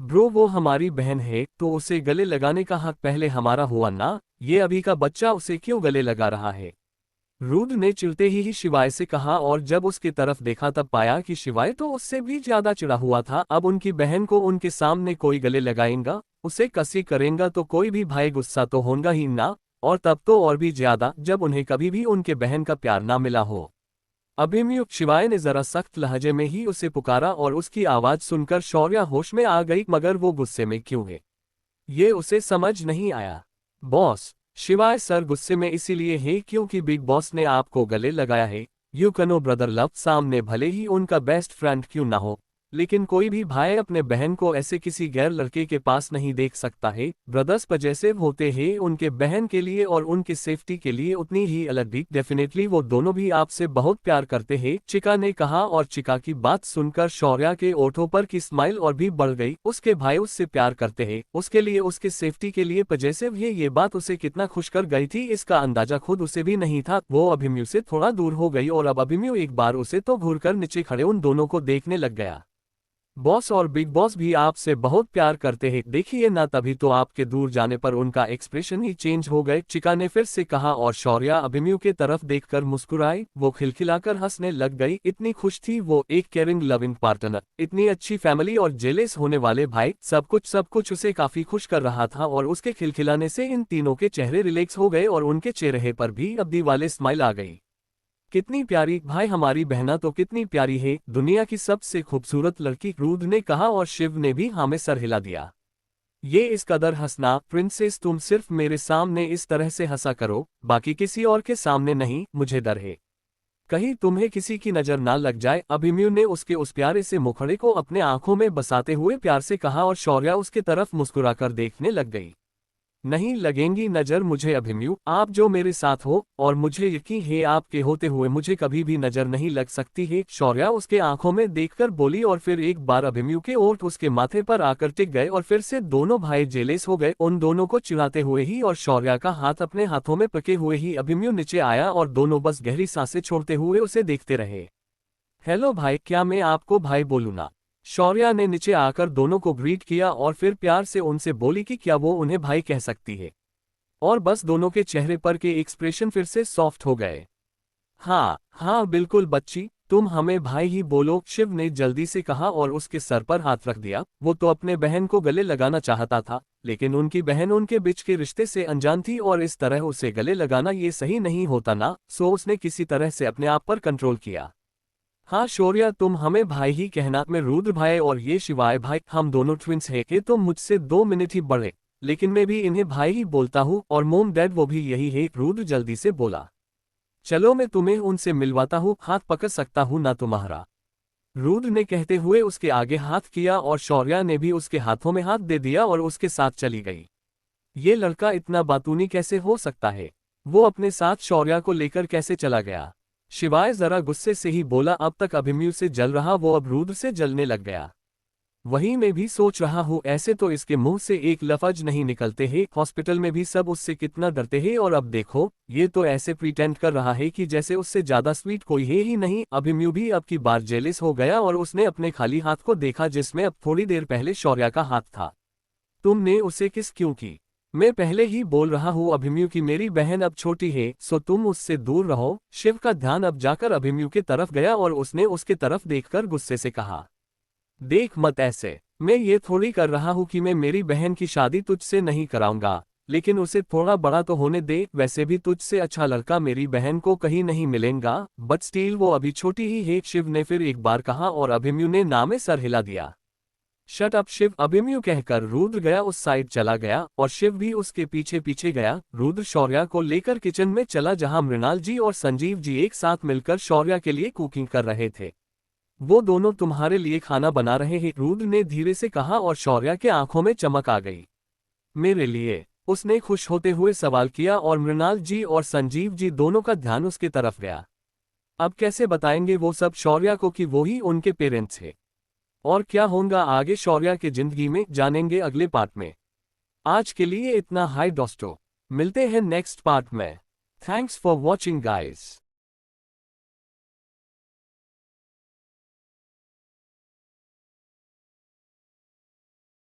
ब्रो वो हमारी बहन है तो उसे गले लगाने का हक पहले हमारा हुआ ना, ये अभी का बच्चा उसे क्यों गले लगा रहा है? रुद्र ने चिढ़ते ही शिवाय से कहा और जब उसकी तरफ देखा तब पाया कि शिवाय तो उससे भी ज्यादा चिढ़ा हुआ था। अब उनकी बहन को उनके सामने कोई गले लगाएगा, उसे कसी करेगा तो कोई भी भाई गुस्सा तो होगा ही ना, और तब तो और भी ज्यादा जब उन्हें कभी भी उनके बहन का प्यार ना मिला हो। अभिमन्यु, शिवाय ने जरा सख्त लहजे में ही उसे पुकारा और उसकी आवाज सुनकर शौर्य होश में आ गई, मगर वो गुस्से में क्यों है ये उसे समझ नहीं आया। बॉस, शिवाय सर गुस्से में इसीलिए है क्योंकि बिग बॉस ने आपको गले लगाया है। यू कनो ब्रदर लव, सामने भले ही उनका बेस्ट फ्रेंड क्यों ना हो, लेकिन कोई भी भाई अपने बहन को ऐसे किसी गैर लड़के के पास नहीं देख सकता है। ब्रदर्स पजेसिव होते हैं उनके बहन के लिए और उनके सेफ्टी के लिए उतनी ही अलग भी। डेफिनेटली वो दोनों भी आपसे बहुत प्यार करते हैं, चिका ने कहा और चिका की बात सुनकर शौर्य के ओठों पर की स्माइल और भी बढ़ गई। उसके भाई उससे प्यार करते हैं, उसके लिए, उसके सेफ्टी के लिए पजेसिव है, ये बात उसे कितना खुश कर गई थी इसका अंदाजा खुद उसे भी नहीं था। वो अभिमन्यु से थोड़ा दूर हो गई और अब अभिमन्यु एक बार उसे तो घूर कर नीचे खड़े उन दोनों को देखने लग गया। बॉस और बिग बॉस भी आपसे बहुत प्यार करते हैं, देखिए ना, तभी तो आपके दूर जाने पर उनका एक्सप्रेशन ही चेंज हो गए, चिका ने फिर से कहा और शौर्य अभिमन्यु के तरफ देखकर मुस्कुराई। वो खिलखिलाकर हंसने लग गई, इतनी खुश थी वो, एक केयरिंग लविंग पार्टनर, इतनी अच्छी फैमिली और जेलेस होने वाले भाई, सब कुछ उसे काफी खुश कर रहा था और उसके खिलखिलाने से इन तीनों के चेहरे रिलैक्स हो गए और उनके चेहरे पर भी अब्दी वाले स्माइल आ गई। कितनी प्यारी भाई, हमारी बहना तो कितनी प्यारी है, दुनिया की सबसे खूबसूरत लड़की, रुद्र ने कहा और शिव ने भी हाँ में सर हिला दिया। ये इस कदर हंसना, प्रिंसेस तुम सिर्फ मेरे सामने इस तरह से हंसा करो, बाकी किसी और के सामने नहीं, मुझे डर है कहीं तुम्हें किसी की नजर ना लग जाए। अभिमन्यु ने उसके उस प्यारे से मुखड़े को अपने आंखों में बसाते हुए प्यार से कहा और शौर्य उसके तरफ मुस्कुराकर देखने लग गई। नहीं लगेंगी नजर मुझे अभिमन्यु, आप जो मेरे साथ हो, और मुझे यकीन है आपके होते हुए मुझे कभी भी नजर नहीं लग सकती है, शौर्या उसके आंखों में देखकर बोली और फिर एक बार अभिमन्यु के ओठ उसके माथे पर आकर टिक गए और फिर से दोनों भाई जेलेस हो गए। उन दोनों को चिढ़ाते हुए ही और शौर्या का हाथ अपने हाथों में पके हुए ही अभिमन्यु नीचे आया और दोनों बस गहरी सांसें छोड़ते हुए उसे देखते रहे। हेलो भाई, क्या मैं आपको भाई बोलूं ना? शौर्या ने नीचे आकर दोनों को ग्रीट किया और फिर प्यार से उनसे बोली कि क्या वो उन्हें भाई कह सकती है। और बस दोनों के चेहरे पर के एक्सप्रेशन फिर से सॉफ्ट हो गए। हाँ हाँ बिल्कुल बच्ची, तुम हमें भाई ही बोलो, शिव ने जल्दी से कहा और उसके सर पर हाथ रख दिया। वो तो अपने बहन को गले लगाना चाहता था, लेकिन उनकी बहन उनके बीच के रिश्ते से अनजान थी और इस तरह उसे गले लगाना ये सही नहीं होता ना, सो उसने किसी तरह से अपने आप पर कंट्रोल किया। हाँ शौर्या, तुम हमें भाई ही कहना, मैं रुद्र भाई और ये शिवाय भाई, हम दोनों ट्विंस हैं कि तुम मुझसे 2 मिनट ही बड़े, लेकिन मैं भी इन्हें भाई ही बोलता हूँ और मोम डैड वो भी यही है, रुद्र जल्दी से बोला। चलो मैं तुम्हें उनसे मिलवाता हूँ, हाथ पकड़ सकता हूँ ना तुम्हारा? रुद्र ने कहते हुए उसके आगे हाथ किया और शौर्या ने भी उसके हाथों में हाथ दे दिया और उसके साथ चली गई। ये लड़का इतना बातूनी कैसे हो सकता है? वो अपने साथ शौर्या को लेकर कैसे चला गया? शिवाय जरा गुस्से से ही बोला, अब तक अभिमन्यु से जल रहा वो अब रुद्र से जलने लग गया। वहीं मैं भी सोच रहा हूँ, ऐसे तो इसके मुंह से एक लफ्ज नहीं निकलते हैं, हॉस्पिटल में भी सब उससे कितना डरते हैं और अब देखो ये तो ऐसे प्रिटेंड कर रहा है कि जैसे उससे ज्यादा स्वीट कोई है ही नहीं। अभिमन्यु भी अब की बार जेलिस हो गया और उसने अपने खाली हाथ को देखा जिसमें अब थोड़ी देर पहले शौर्या का हाथ था। तुमने उसे किस क्यों की? मैं पहले ही बोल रहा हूँ अभिमन्यु की मेरी बहन अब छोटी है, सो तुम उससे दूर रहो। शिव का ध्यान अब जाकर अभिमन्यु के तरफ गया और उसने उसके तरफ देखकर गुस्से से कहा, देख मत ऐसे, मैं ये थोड़ी कर रहा हूँ कि मैं मेरी बहन की शादी तुझसे नहीं कराऊंगा, लेकिन उसे थोड़ा बड़ा तो होने दे, वैसे भी तुझसे अच्छा लड़का मेरी बहन को कहीं नहीं मिलेगा, बट स्टील वो अभी छोटी ही है, शिव ने फिर एक बार कहा और अभिमन्यु ने ना में सर हिला दिया। शट अप शिव, अभिमन्यु कहकर रुद्र गया उस साइड चला गया और शिव भी उसके पीछे पीछे गया। रुद्र शौर्या को लेकर किचन में चला जहां मृणाल जी और संजीव जी एक साथ मिलकर शौर्या के लिए कुकिंग कर रहे थे। वो दोनों तुम्हारे लिए खाना बना रहे हैं, रुद्र ने धीरे से कहा और शौर्या के आंखों में चमक आ गई। मेरे लिए? उसने खुश होते हुए सवाल किया और मृणाल जी और संजीव जी दोनों का ध्यान उसके तरफ गया। अब कैसे बताएंगे वो सब शौर्या को कि वो ही उनके पेरेंट्स हैं? और क्या होगा आगे शौर्या की जिंदगी में, जानेंगे अगले पार्ट में। आज के लिए इतना, हाय दोस्तों, मिलते हैं नेक्स्ट पार्ट में। Thanks for watching guys.